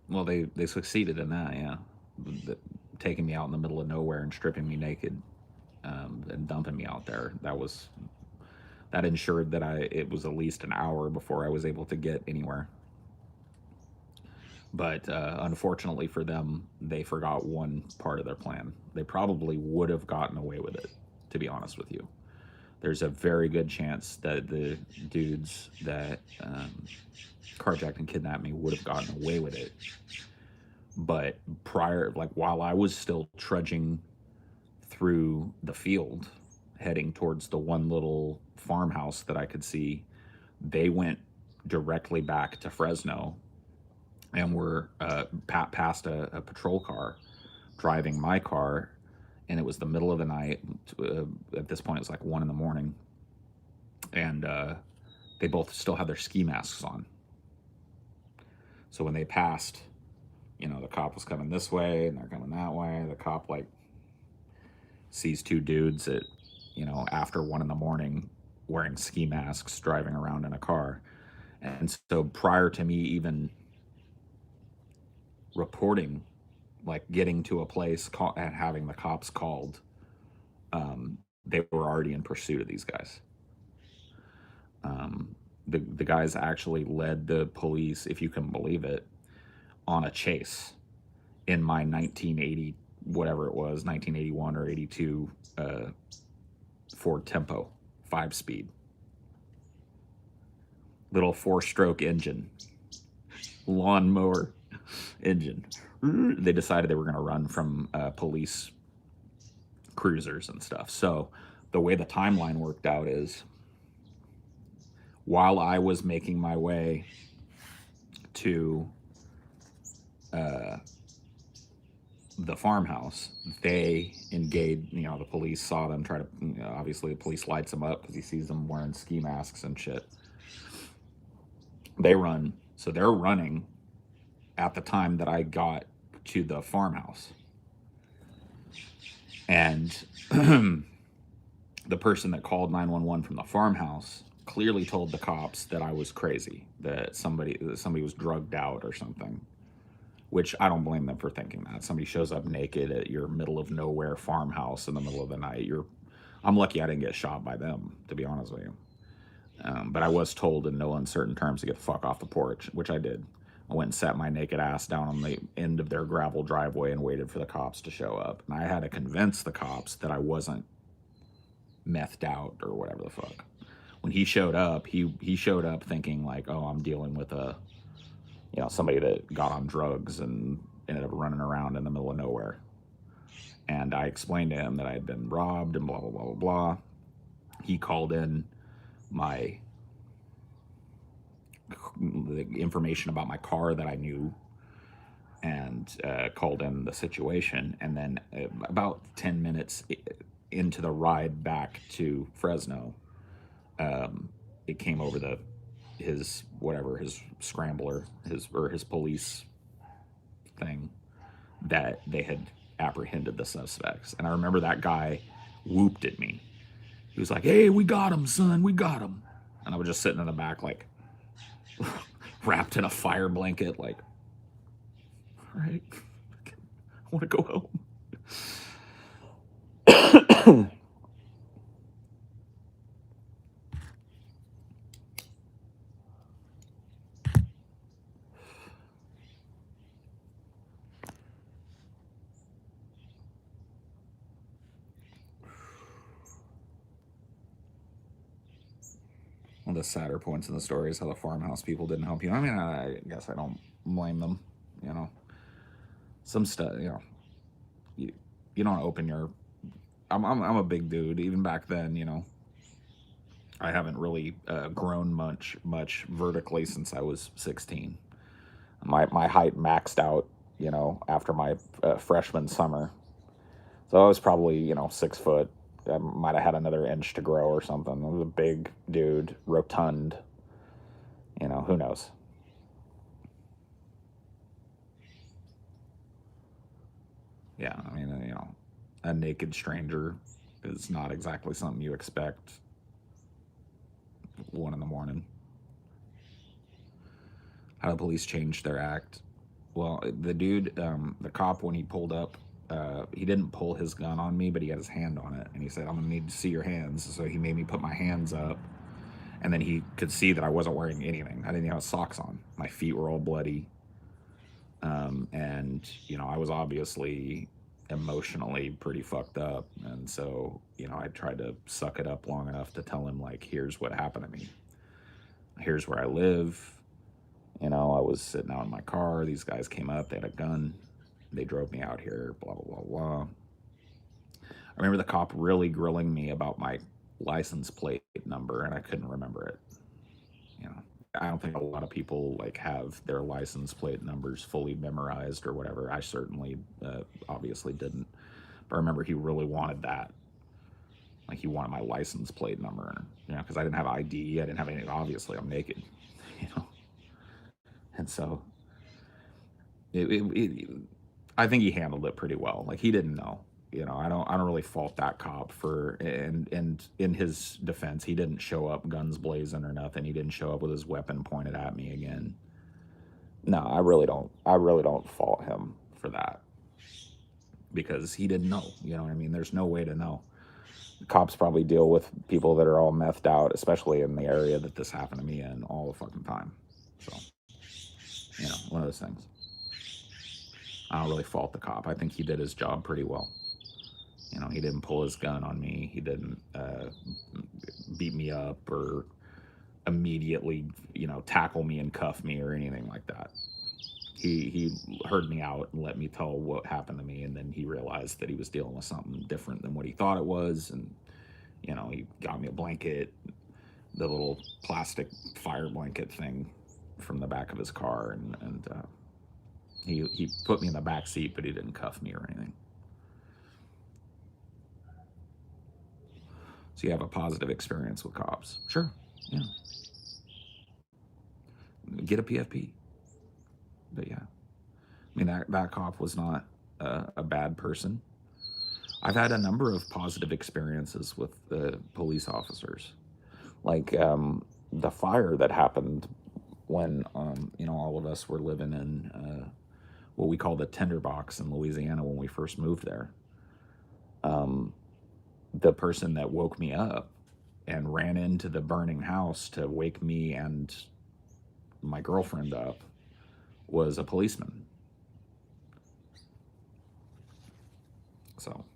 Well, they succeeded in that, yeah. Taking me out in the middle of nowhere and stripping me naked and dumping me out there. That ensured that it was at least an hour before I was able to get anywhere. But unfortunately for them, they forgot one part of their plan. They probably would have gotten away with it, to be honest with you. There's a very good chance that the dudes that carjacked and kidnapped me would have gotten away with it. But while I was still trudging through the field, heading towards the one little farmhouse that I could see, they went directly back to Fresno and were past a patrol car driving my car, and it was the middle of the night. At this point, it was like 1 a.m, and they both still had their ski masks on. So when they passed, the cop was coming this way and they're coming that way. The cop sees two dudes at after 1 a.m. wearing ski masks driving around in a car. And so prior to me even reporting, getting to a place and having the cops called, they were already in pursuit of these guys. The guys actually led the police, if you can believe it, on a chase in my 1980, whatever it was, 1981 or 82 Ford Tempo 5-speed. Little 4-stroke engine, lawnmower engine. They decided they were going to run from police cruisers and stuff. So the way the timeline worked out is, while I was making my way to the farmhouse, they engaged, the police saw them try to, obviously the police lights them up because he sees them wearing ski masks and shit. They run, so they're running at the time that I got to the farmhouse. And the person that called 911 from the farmhouse clearly told the cops that I was crazy, that somebody was drugged out or something, which I don't blame them for thinking that. Somebody shows up naked at your middle of nowhere farmhouse in the middle of the night. I'm lucky I didn't get shot by them, to be honest with you. But I was told in no uncertain terms to get the fuck off the porch, which I did. I went and sat my naked ass down on the end of their gravel driveway and waited for the cops to show up. And I had to convince the cops that I wasn't methed out or whatever the fuck. When he showed up, he showed up thinking oh, I'm dealing with somebody that got on drugs and ended up running around in the middle of nowhere. And I explained to him that I had been robbed and blah, blah, blah, blah, blah. He called in the information about my car that I knew, and called in the situation. And then about 10 minutes into the ride back to Fresno, it came over his whatever, his scrambler, his police thing, that they had apprehended the suspects. And I remember that guy whooped at me. He was like, "Hey, we got him, son, we got him." And I was just sitting in the back, like, wrapped in a fire blanket, like, all right, I want to go home. One of the sadder points in the story is how the farmhouse people didn't help you. I mean, I guess I don't blame them. You know, some stuff. You, you don't open your. I'm a big dude. Even back then, I haven't really grown much vertically since I was 16. My height maxed out, after my freshman summer. So I was probably, 6 foot. I might have had another inch to grow or something. I was a big dude, rotund. Who knows? Yeah, I mean, a naked stranger is not exactly something you expect 1 in the morning. How the police changed their act? Well, the dude, the cop, when he pulled up, he didn't pull his gun on me, but he had his hand on it, and he said, "I'm gonna need to see your hands." So he made me put my hands up, and then he could see that I wasn't wearing anything. I didn't even have socks on. My feet were all bloody, and I was obviously emotionally pretty fucked up, and so I tried to suck it up long enough to tell him, like, here's what happened to me. Here's where I live. I was sitting out in my car. These guys came up. They had a gun. They drove me out here. Blah blah blah blah. I remember the cop really grilling me about my license plate number, and I couldn't remember it. I don't think a lot of people like have their license plate numbers fully memorized or whatever. I certainly, obviously didn't. But I remember he really wanted that. Like, he wanted my license plate number, because I didn't have ID. I didn't have anything. Obviously, I'm naked, you know. And so, it, I think he handled it pretty well. Like, he didn't know. I don't really fault that cop for, and in his defense, he didn't show up guns blazing or nothing. He didn't show up with his weapon pointed at me again. No, I really don't. I really don't fault him for that, because he didn't know. You know what I mean? There's no way to know. Cops probably deal with people that are all methed out, especially in the area that this happened to me in, all the fucking time. So, one of those things. I don't really fault the cop. I think he did his job pretty well. He didn't pull his gun on me. He didn't beat me up or immediately, tackle me and cuff me or anything like that. He heard me out and let me tell what happened to me, and then he realized that he was dealing with something different than what he thought it was, and he got me a blanket, the little plastic fire blanket thing from the back of his car, and he put me in the back seat, but he didn't cuff me or anything. So you have a positive experience with cops. Sure. Yeah. Get a PFP. But yeah. I mean, that cop was not a bad person. I've had a number of positive experiences with police officers. Like, the fire that happened when, all of us were living in what we call the tinderbox in Louisiana when we first moved there. The person that woke me up and ran into the burning house to wake me and my girlfriend up was a policeman. So,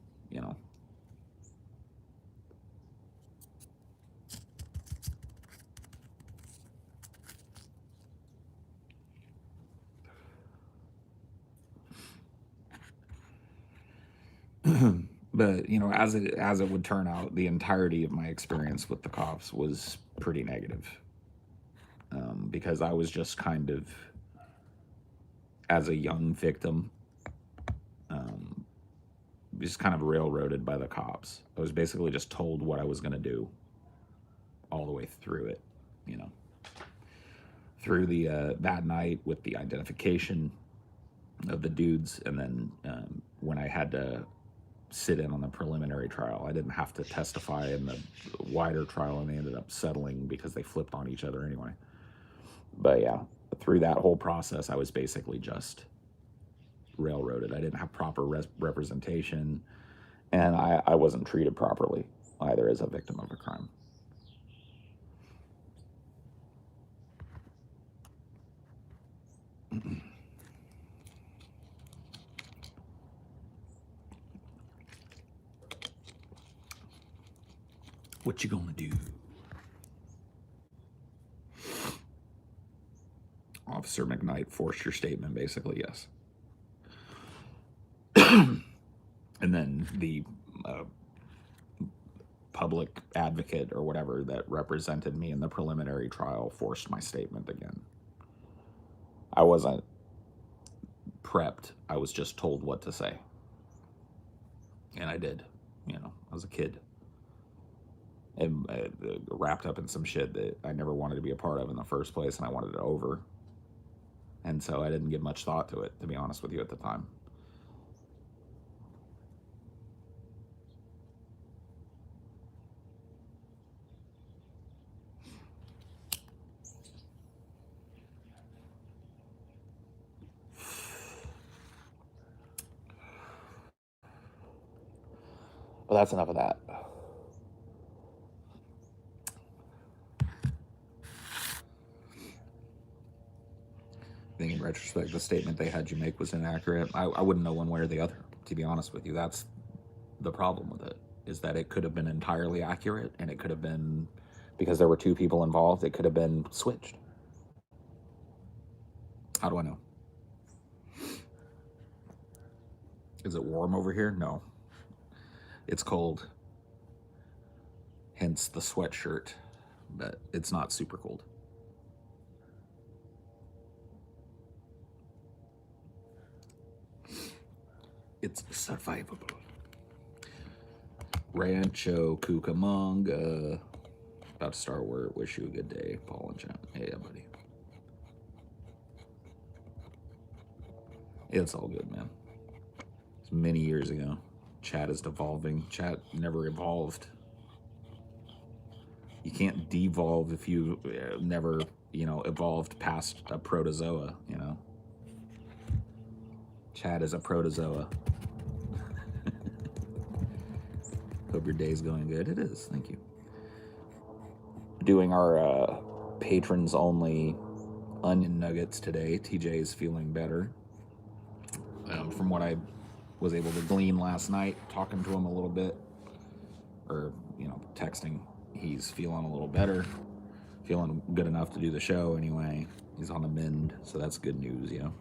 but as it would turn out, the entirety of my experience with the cops was pretty negative, because I was just kind of as a young victim, just kind of railroaded by the cops. I was basically just told what I was going to do all the way through it, you know, through the that night with the identification of the dudes, and then when I had to sit in on the preliminary trial, I didn't have to testify in the wider trial, and they ended up settling because they flipped on each other anyway. But yeah, through that whole process, I was basically just railroaded. I didn't have proper representation, and I wasn't treated properly either as a victim of a crime. What you gonna do? Officer McKnight forced your statement, basically, yes. And then the public advocate or whatever that represented me in the preliminary trial forced my statement again. I wasn't prepped. I was just told what to say. And I did, you know, I was a kid. And wrapped up in some shit that I never wanted to be a part of in the first place, and I wanted it over. And so I didn't give much thought to it, to be honest with you, at the time. But that's enough of that. I think in retrospect, the statement they had you make was inaccurate. I wouldn't know one way or the other, to be honest with you. That's the problem with it, is that it could have been entirely accurate, and it could have been, because there were two people involved, it could have been switched. How do I know? Is it warm over here? No. It's cold. Hence the sweatshirt, but it's not super cold. It's survivable. Rancho Cucamonga. About to start work. Wish you a good day, Paul and Jen. Hey, buddy. It's all good, man. It's many years ago. Chat is devolving. Chat never evolved. You can't devolve if you never, you know, evolved past a protozoa, you know. Chat is a protozoa. Hope your day's going good. It is. Thank you. Doing our patrons only onion nuggets today. TJ is feeling better. From what I was able to glean last night, talking to him a little bit, or, you know, texting, he's feeling a little better. Feeling good enough to do the show anyway. He's on the mend, so that's good news, you know.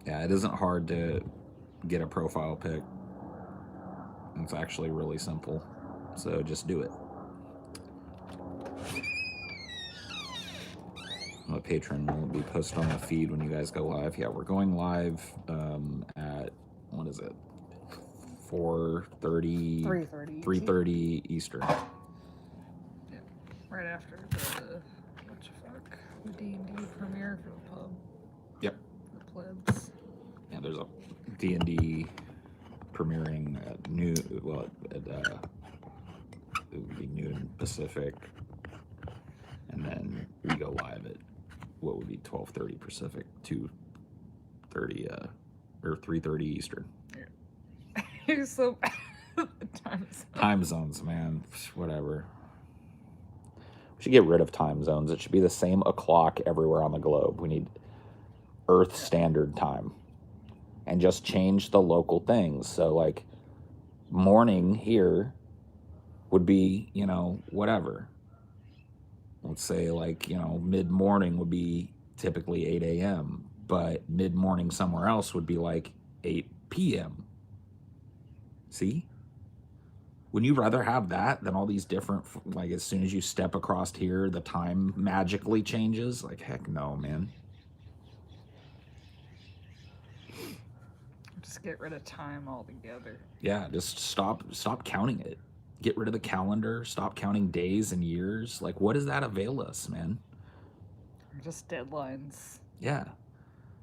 Yeah, it isn't hard to get a profile pic. It's actually really simple, so just do it. I'm a patron. Will be posted on the feed when you guys go live. Yeah, we're going live at, what is it, 4:30? 3:30 Eastern. Yeah, right after the D&D premiere for the pub. Yep. The plebs. Yeah, there's a D&D premiering at noon. Well, it would be noon Pacific, and then we go live at what would be 12:30 Pacific, 2:30 or 3:30 Eastern. Yeah. You're so bad at the time zones. Time zones, man. Whatever. We should get rid of time zones. It should be the same o'clock everywhere on the globe. We need Earth Standard Time. And just change the local things. So, like, morning here would be, you know, whatever. Let's say, like, you know, mid-morning would be typically 8 a.m., but mid-morning somewhere else would be like 8 p.m. See? Wouldn't you rather have that than all these different, like, as soon as you step across here, the time magically changes? Like, heck no, man. Just get rid of time altogether. Yeah, just stop counting it. Get rid of the calendar, stop counting days and years. Like, what does that avail us, man? Just deadlines. Yeah.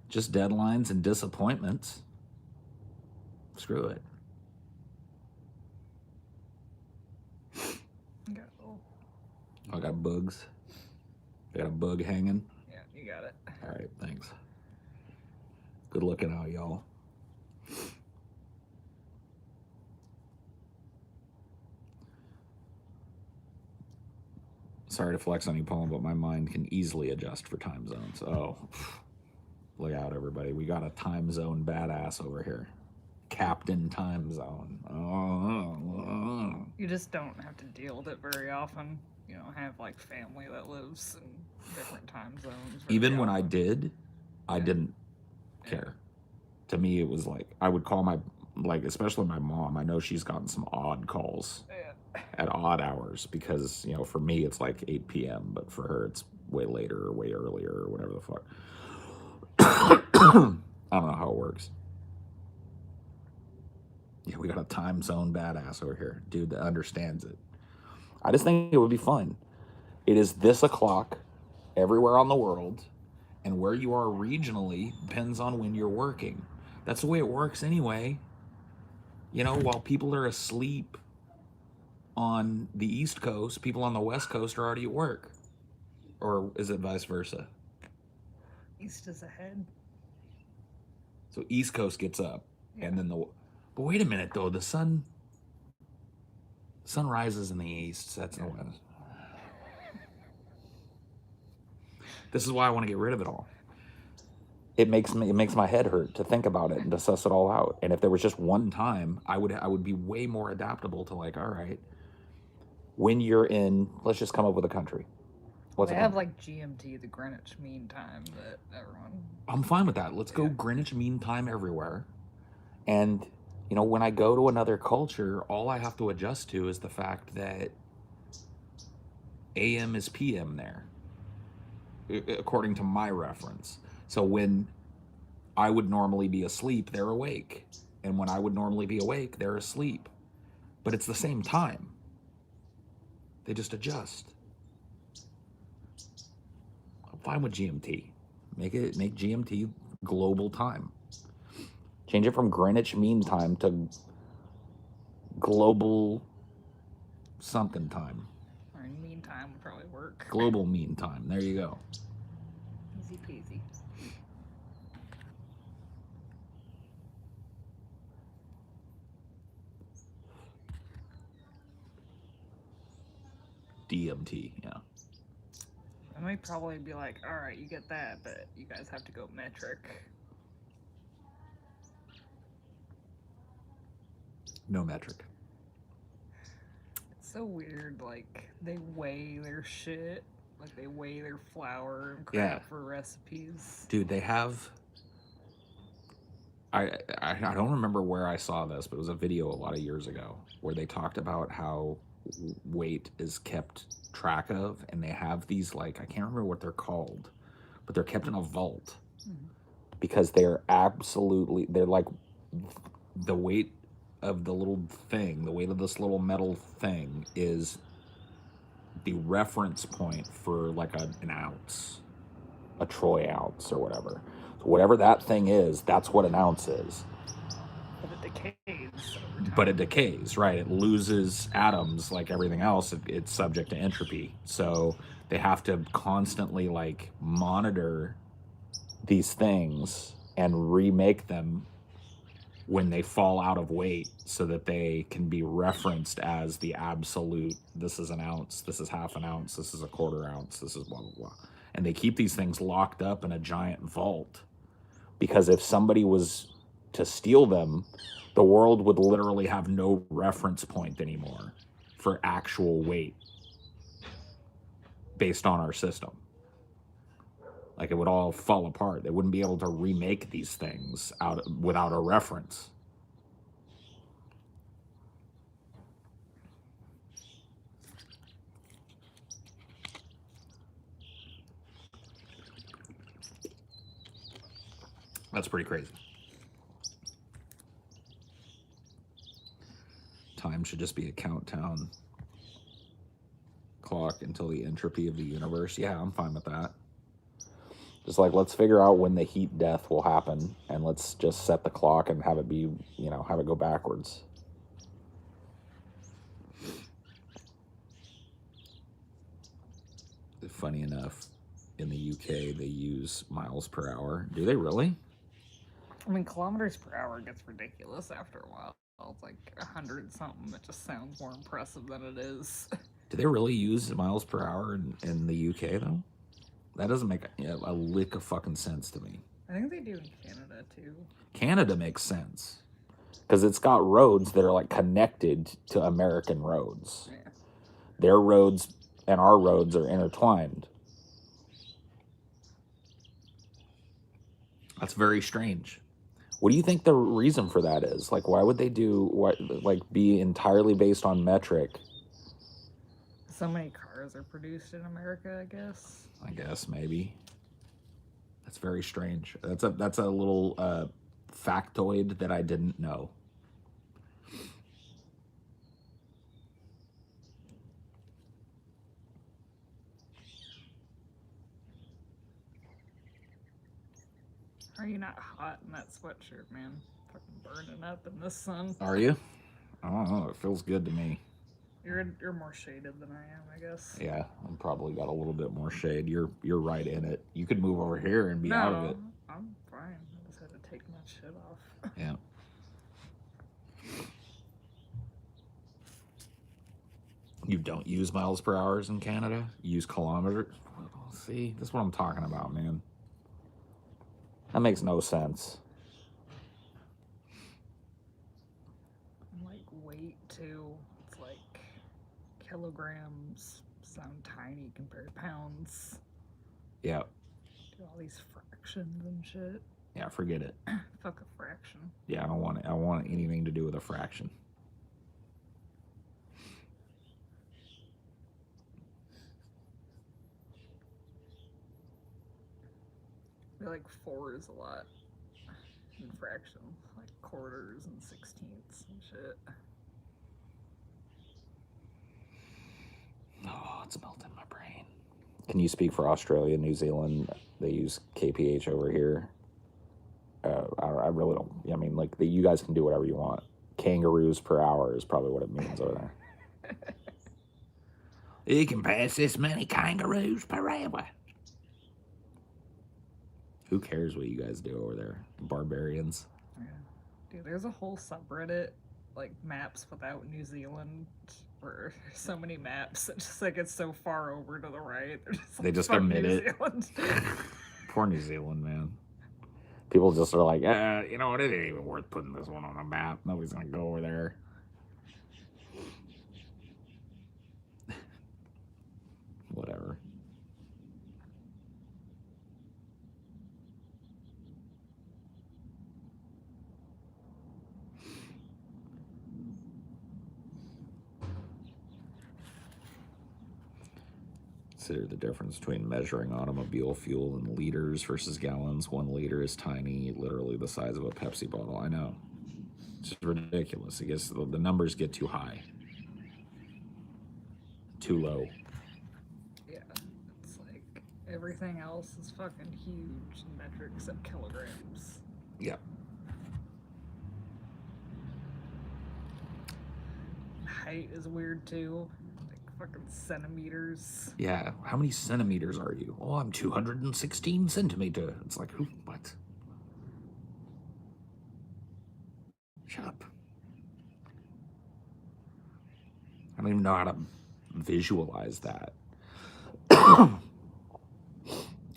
Just deadlines and disappointments. Screw it. I got bugs. I got a bug hanging. Yeah, you got it. All right, thanks. Good looking out, y'all. Sorry to flex on you, Paul, but my mind can easily adjust for time zones. Oh, look out, everybody. We got a time zone badass over here. Captain Time Zone. Oh. You just don't have to deal with it very often. You don't have like family that lives in different time zones. Even when I did, I didn't care. To me, it was like, I would call my, like, especially my mom. I know she's gotten some odd calls at odd hours because, you know, for me, it's like 8 p.m., but for her, it's way later or way earlier or whatever the fuck. I don't know how it works. Yeah, we got a time zone badass over here. Dude that understands it. I just think it would be fun. It is this o'clock everywhere on the world, and where you are regionally depends on when you're working. That's the way it works anyway. You know, while people are asleep on the East Coast, people on the West Coast are already at work. Or is it vice versa? East is ahead. So East Coast gets up, and then but wait a minute though, the sun rises in the east, sets in the west. This is why I want to get rid of it all. It makes my head hurt to think about it and to suss it all out. And if there was just one time, I would be way more adaptable to, like, all right, when you're in, let's just come up with a country. They have like GMT, the Greenwich Mean Time, that everyone. I'm fine with that. Let's go Greenwich Mean Time everywhere. And, you know, when I go to another culture, all I have to adjust to is the fact that AM is PM there, according to my reference. So when I would normally be asleep, they're awake. And when I would normally be awake, they're asleep. But it's the same time. They just adjust. I'm fine with GMT. Make GMT global time. Change it from Greenwich Mean Time to global something time. Or mean time would probably work. Global mean time. There you go. Easy peasy. DMT, yeah. I might probably be like, all right, you get that, but you guys have to go metric. No metric. It's so weird, like, they weigh their shit. Like, they weigh their flour and crap for recipes. Dude, they have... I don't remember where I saw this, but it was a video a lot of years ago where they talked about how weight is kept track of, and they have these, like, I can't remember what they're called, but they're kept in a vault because they're like the weight of the little thing, the weight of this little metal thing is the reference point for like an ounce, a troy ounce or whatever. So whatever that thing is, that's what an ounce is. But it decays over time. But it decays, right? It loses atoms like everything else. It's subject to entropy. So they have to constantly like monitor these things and remake them when they fall out of weight so that they can be referenced as the absolute, this is an ounce, this is half an ounce, this is a quarter ounce, this is blah, blah, blah. And they keep these things locked up in a giant vault because if somebody was to steal them, the world would literally have no reference point anymore for actual weight based on our system. Like, it would all fall apart. They wouldn't be able to remake these things without a reference. That's pretty crazy. Time should just be a countdown clock until the entropy of the universe. Yeah, I'm fine with that. Just like, let's figure out when the heat death will happen, and let's just set the clock and have it be, have it go backwards. Funny enough, in the UK, they use miles per hour. Do they really? I mean, kilometers per hour gets ridiculous after a while. It's like 100 something. It just sounds more impressive than it is. Do they really use miles per hour in the UK, though? That doesn't make a lick of fucking sense to me. I think they do in Canada, too. Canada makes sense. Because it's got roads that are, like, connected to American roads. Yeah. Their roads and our roads are intertwined. That's very strange. What do you think the reason for that is? Like, why would they be entirely based on metric? So many cars are produced in America, I guess. I guess, maybe. That's very strange. That's a little factoid that I didn't know. Are you not hot in that sweatshirt, man? Fucking burning up in the sun. Are you? I don't know. It feels good to me. You're more shaded than I am, I guess. Yeah, I'm probably got a little bit more shade. You're right in it. You could move over here and be out of it. I'm fine. I just had to take my shit off. Yeah. You don't use miles per hour in Canada? You use kilometers? See, that's what I'm talking about, man. That makes no sense. Like weight too. It's like kilograms sound tiny compared to pounds. Yeah. Do all these fractions and shit. Yeah, forget it. Fuck a fraction. Yeah, I don't want it. I don't want anything to do with a fraction. I feel like 4 is a lot in fractions, like quarters and sixteenths and shit. Oh, it's melting my brain. Can you speak for Australia, New Zealand? They use kph over here. I really don't. I mean, like, you guys can do whatever you want. Kangaroos per hour is probably what it means over there. You can pass this many kangaroos per hour. Who cares what you guys do over there? Barbarians. Yeah. Dude, there's a whole subreddit, like maps without New Zealand, where there's so many maps that just like it's so far over to the right. They just omit it. Poor New Zealand, man. People just are like, you know what? It ain't even worth putting this one on a map. Nobody's gonna go over there. Whatever. Consider the difference between measuring automobile fuel in liters versus gallons. 1 liter is tiny, literally the size of a Pepsi bottle. I know. It's just ridiculous. I guess the numbers get too high. Too low. Yeah, it's like everything else is fucking huge in metric except kilograms. Yeah. Height is weird too. Fucking centimeters. Yeah, how many centimeters are you? Oh, I'm 216 centimeter. It's like, who? What? Shut up. I don't even know how to visualize that.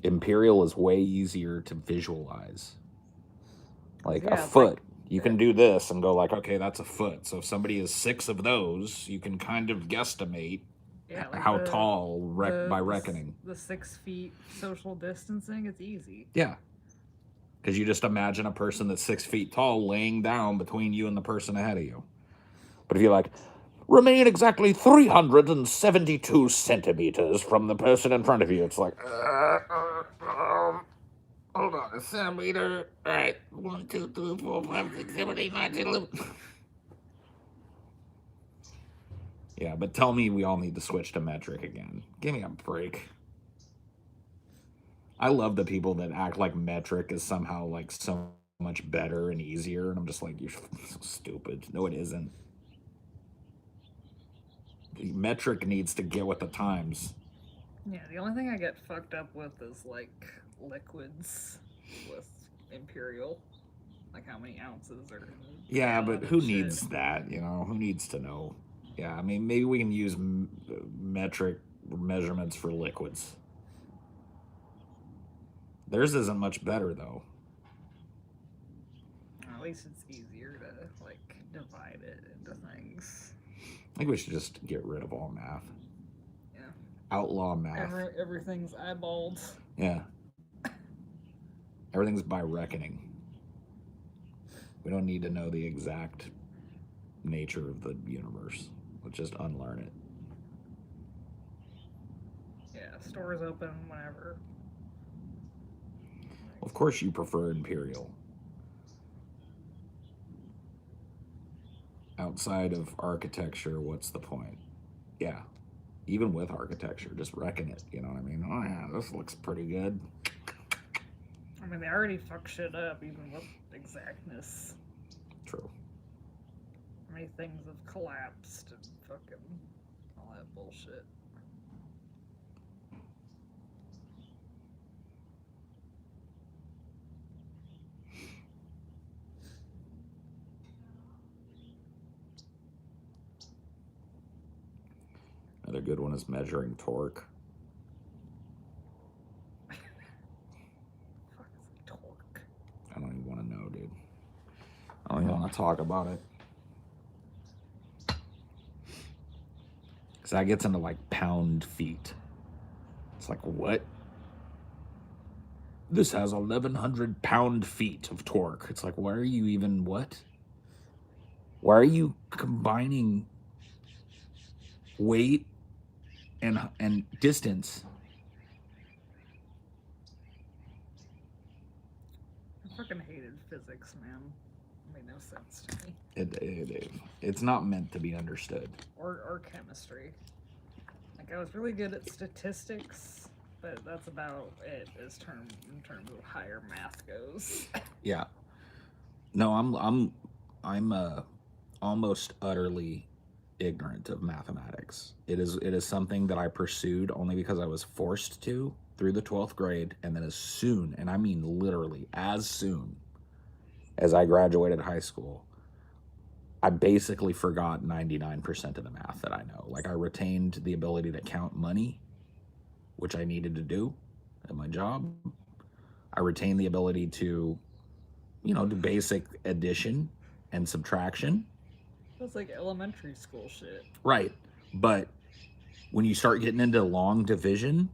Imperial is way easier to visualize. Like a foot. Like, you can do this and go like, okay, that's a foot. So if somebody is 6 of those, you can kind of guesstimate like how tall by reckoning. The 6 feet social distancing, it's easy. Yeah. Because you just imagine a person that's 6 feet tall laying down between you and the person ahead of you. But if you're like, remain exactly 372 centimeters from the person in front of you, it's like, hold on, a centimeter. All right, 1, 2, 3, 4, 5, 6, 7, 8, 9, 10, 11. Yeah, but tell me we all need to switch to metric again. Give me a break. I love the people that act like metric is somehow like so much better and easier, and I'm just like, you're so stupid. No, it isn't. The metric needs to get with the times. Yeah, the only thing I get fucked up with is like liquids with Imperial. Like how many ounces are in a Yeah, gallon but and who shit. needs that? You know, who needs to know? Yeah, I mean, maybe we can use metric measurements for liquids. Theirs isn't much better though. At least it's easier to like divide it into things. I think we should just get rid of all math. Yeah. Outlaw math. Everything's eyeballed. Yeah. Everything's by reckoning. We don't need to know the exact nature of the universe. Let's just unlearn it. Yeah, stores open whenever. Of course, you prefer Imperial. Outside of architecture, what's the point? Yeah, even with architecture, just reckon it. You know what I mean? Oh yeah, this looks pretty good. I mean, they already fuck shit up even with exactness. True. How many things have collapsed and fucking all that bullshit. Another good one is measuring torque. Fuck is a torque? I don't even want to know, dude. I don't even want to talk about it. Because that gets into like pound feet. It's like, what? This has 1,100 pound feet of torque. It's like, why are you even what? Why are you combining weight and distance? I fucking hated physics, man. It made no sense to me. It's not meant to be understood. Or chemistry. Like I was really good at statistics, but that's about it in terms of higher math goes. Yeah. No, I'm almost utterly ignorant of mathematics. It is something that I pursued only because I was forced to through the 12th grade, and then as soon, and I mean literally as soon as I graduated high school, I basically forgot 99% of the math that I know. Like I retained the ability to count money, which I needed to do at my job. I retained the ability to, do basic addition and subtraction. That's like elementary school shit. Right. But when you start getting into long division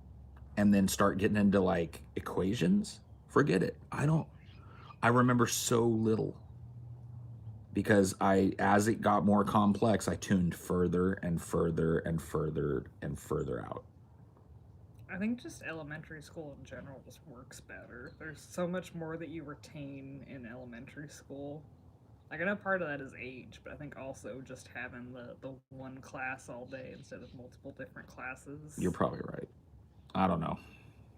and then start getting into like equations, forget it. I remember so little because as it got more complex, I tuned further and further and further and further out. I think just elementary school in general just works better. There's so much more that you retain in elementary school. Like I know part of that is age, but I think also just having the one class all day instead of multiple different classes. You're probably right. I don't know.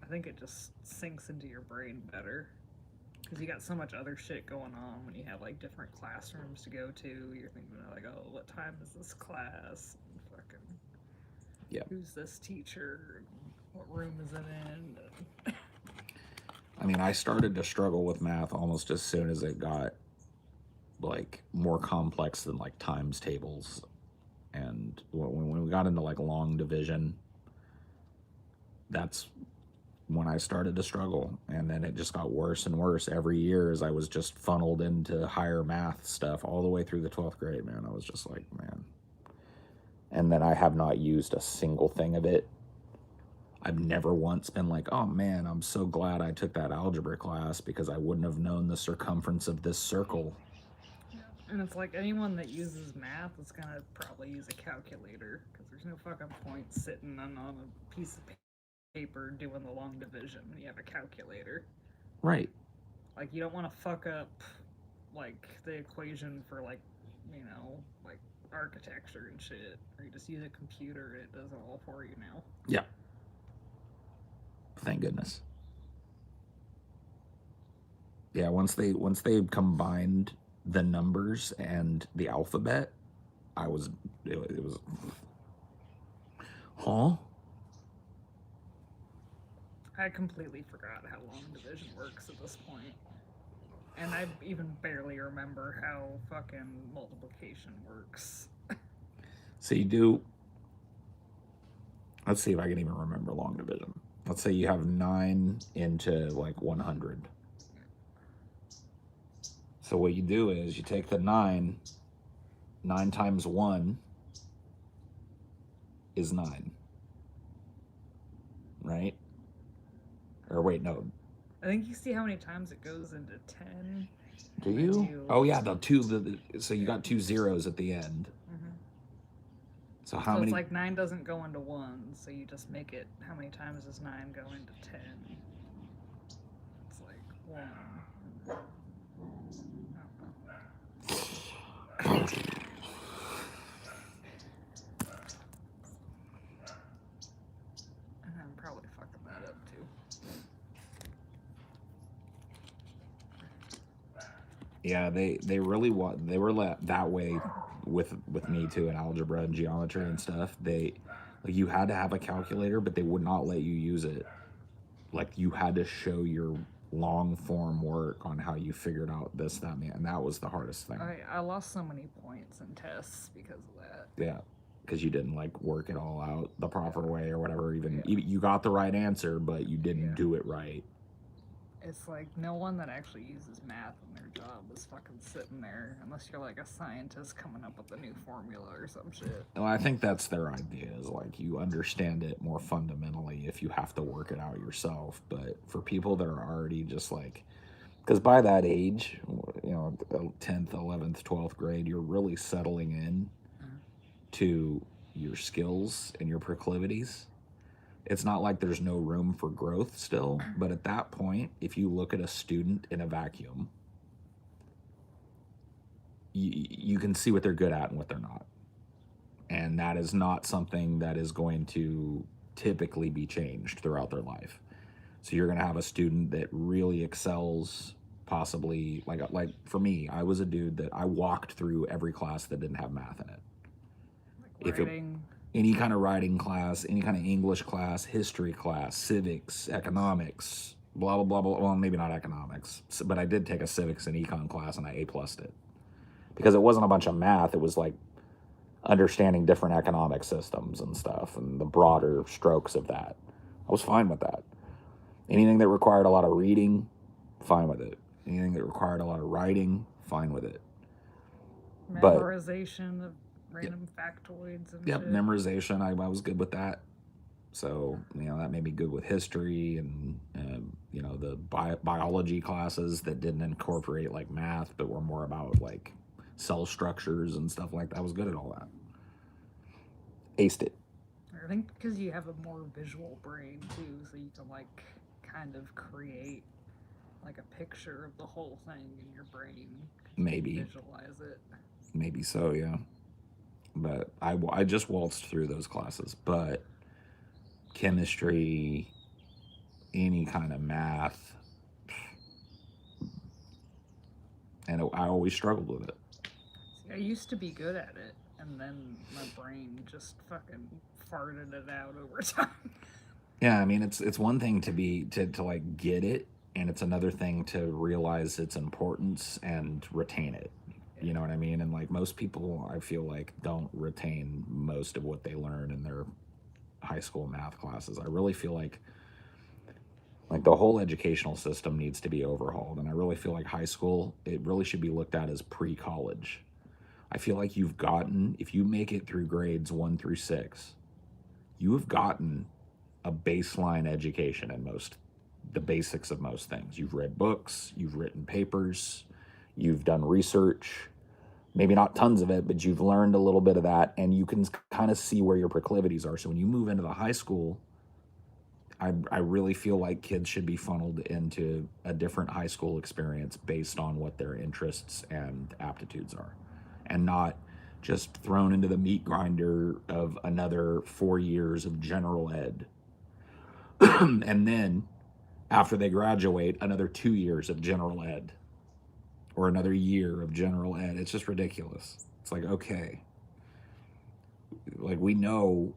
I think it just sinks into your brain better. Because you got so much other shit going on when you have like different classrooms to go to. You're thinking like, oh, what time is this class? And fucking, yeah. Who's this teacher? What room is it in? I mean, I started to struggle with math almost as soon as it got like more complex than like times tables, and when we got into like long division, that's when I started to struggle. And then it just got worse and worse every year as I was just funneled into higher math stuff all the way through the 12th grade, man. I was just like, man. And then I have not used a single thing of it. I've never once been like, oh man, I'm so glad I took that algebra class because I wouldn't have known the circumference of this circle. Yeah. And it's like anyone that uses math is gonna probably use a calculator because there's no fucking point sitting on a piece of paper doing the long division when you have a calculator. Right. Like, you don't want to fuck up, like, the equation for, like, like architecture and shit. Or you just use a computer and it does it all for you now. Yeah. Thank goodness. Yeah, once they combined the numbers and the alphabet, I was it was huh? I completely forgot how long division works at this point. And I even barely remember how fucking multiplication works. So you do, let's see if I can even remember long division. Let's say you have 9 into like 100. So what you do is you take the 9 times 1 is 9. Right? Or wait, no. I think you see how many times it goes into 10. Do you? Oh yeah, the two. So you got 2 zeros at the end. Mm-hmm. So how So many? it's like 9 doesn't go into 1, so you just make it, how many times does 9 go into 10? It's like 1. And I'm probably fucking that up too. Yeah, they really want they were that way with me too in algebra and geometry and stuff. They like you had to have a calculator, but they would not let you use it. Like you had to show your long form work on how you figured out this, that, and that was the hardest thing. I lost so many points in tests because of that. Yeah, because you didn't like work it all out the proper way or whatever. Even you got the right answer, but you didn't do it right. It's like no one that actually uses math in their job is fucking sitting there unless you're like a scientist coming up with a new formula or some shit. Well, I think that's their idea is like you understand it more fundamentally if you have to work it out yourself. But for people that are already just like, because by that age, 10th, 11th, 12th grade, you're really settling in to your skills and your proclivities. It's not like there's no room for growth still, but at that point, if you look at a student in a vacuum, you can see what they're good at and what they're not. And that is not something that is going to typically be changed throughout their life. So you're going to have a student that really excels, possibly like for me, I was a dude that I walked through every class that didn't have math in it. Like writing. Any kind of writing class, any kind of English class, history class, civics, economics, blah, blah, blah, blah. Well, maybe not economics, but I did take a civics and econ class and I A+'d it. Because it wasn't a bunch of math, it was like understanding different economic systems and stuff and the broader strokes of that. I was fine with that. Anything that required a lot of reading, fine with it. Anything that required a lot of writing, fine with it. Memorization of random factoids and shit. Memorization, I was good with that. So, that made me good with history and, the biology classes that didn't incorporate like math, but were more about like cell structures and stuff like that. I was good at all that. Aced it. I think because you have a more visual brain too, so you can like kind of create like a picture of the whole thing in your brain. Maybe. Visualize it. Maybe so, yeah. But I just waltzed through those classes. But chemistry, any kind of math, and I always struggled with it. See, I used to be good at it, and then my brain just fucking farted it out over time. Yeah, I mean it's one thing to like get it, and it's another thing to realize its importance and retain it. You know what I mean? And like most people, I feel like don't retain most of what they learn in their high school math classes. I really feel like the whole educational system needs to be overhauled, and I really feel like high school, it really should be looked at as pre-college. I feel like if you make it through grades 1 through 6, you have gotten a baseline education in the basics of most things. You've read books, you've written papers, you've done research, maybe not tons of it, but you've learned a little bit of that, and you can kind of see where your proclivities are. So when you move into the high school, I really feel like kids should be funneled into a different high school experience based on what their interests and aptitudes are, and not just thrown into the meat grinder of another 4 years of general ed. And then after they graduate, another 2 years of general ed or another year of general ed. It's just ridiculous. It's like, okay, like we know,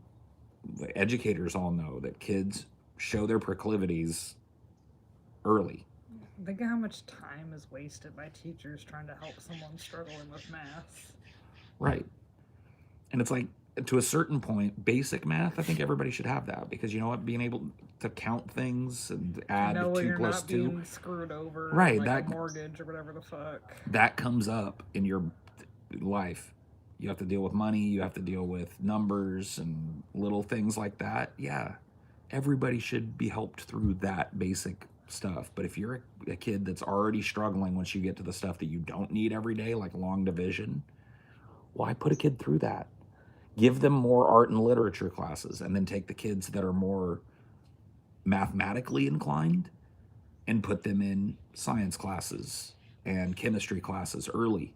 educators all know that kids show their proclivities early. Think of how much time is wasted by teachers trying to help someone struggling with math. Right. And it's like, to a certain point, basic math, I think everybody should have that, because you know what? Being able to count things and To add know when two you're plus not two, being screwed over, right? like That a mortgage or whatever the fuck. that comes up in your life. You have to deal with money. You have to deal with numbers and little things like that. Yeah, everybody should be helped through that basic stuff. But if you're a kid that's already struggling once you get to the stuff that you don't need every day, like long division, why put a kid through that? Give them more art and literature classes, and then take the kids that are more mathematically inclined and put them in science classes and chemistry classes early.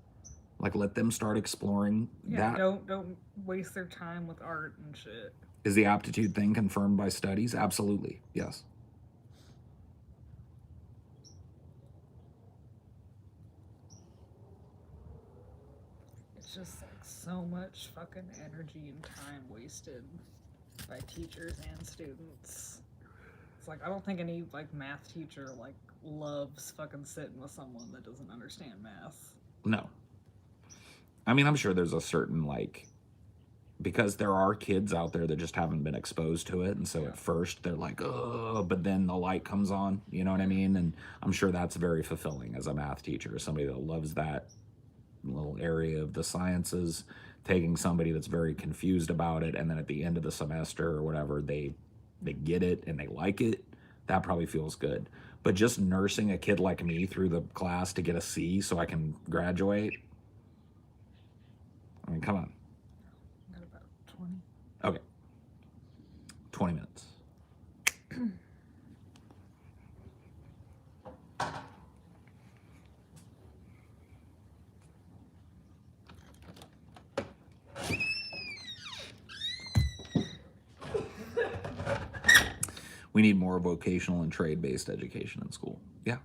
Like, let them start exploring Yeah, that. don't waste their time with art and shit. Is the aptitude thing confirmed by studies? Absolutely, yes. It's just like so much fucking energy and time wasted by teachers and students. It's like I don't think any like math teacher like loves fucking sitting with someone that doesn't understand math. No. I mean, I'm sure there's a certain, like, because there are kids out there that just haven't been exposed to it, and so Yeah. at first they're like, oh, but then the light comes on, you know what I mean? And I'm sure that's very fulfilling as a math teacher, as somebody that loves that little area of the sciences, taking somebody that's very confused about it, and then at the end of the semester or whatever, they get it and they like it. That probably feels good. But just nursing a kid like me through the class to get a C so I can graduate, I mean, come on. Got about 20. Okay, 20 minutes. We need more vocational and trade-based education in school. Yeah.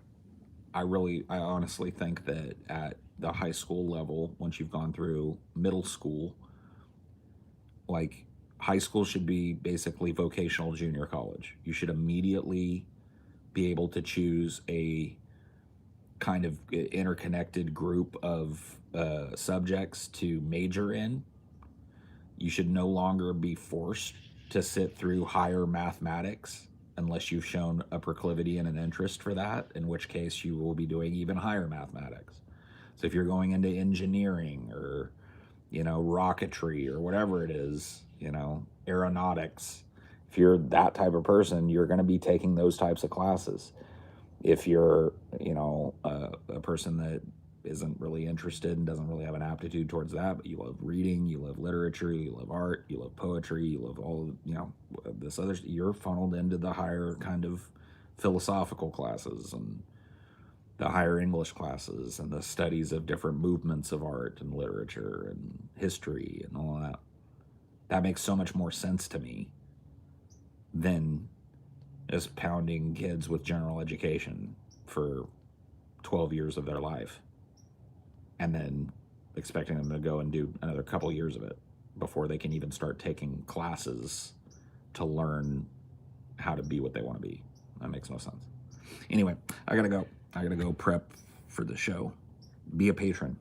I honestly think that at the high school level, once you've gone through middle school, like, high school should be basically vocational junior college. You should immediately be able to choose a kind of interconnected group of subjects to major in. You should no longer be forced to sit through higher mathematics unless you've shown a proclivity and an interest for that, in which case you will be doing even higher mathematics. So if you're going into engineering or, rocketry or whatever it is, aeronautics, if you're that type of person, you're going to be taking those types of classes. If you're, a person that isn't really interested and doesn't really have an aptitude towards that, but you love reading, you love literature, you love art, you love poetry, you love all, this other, you're funneled into the higher kind of philosophical classes and the higher English classes and the studies of different movements of art and literature and history and all of that. That makes so much more sense to me than just pounding kids with general education for 12 years of their life and then expecting them to go and do another couple years of it before they can even start taking classes to learn how to be what they want to be. That makes no sense. Anyway, I gotta go prep for the show. Be a patron.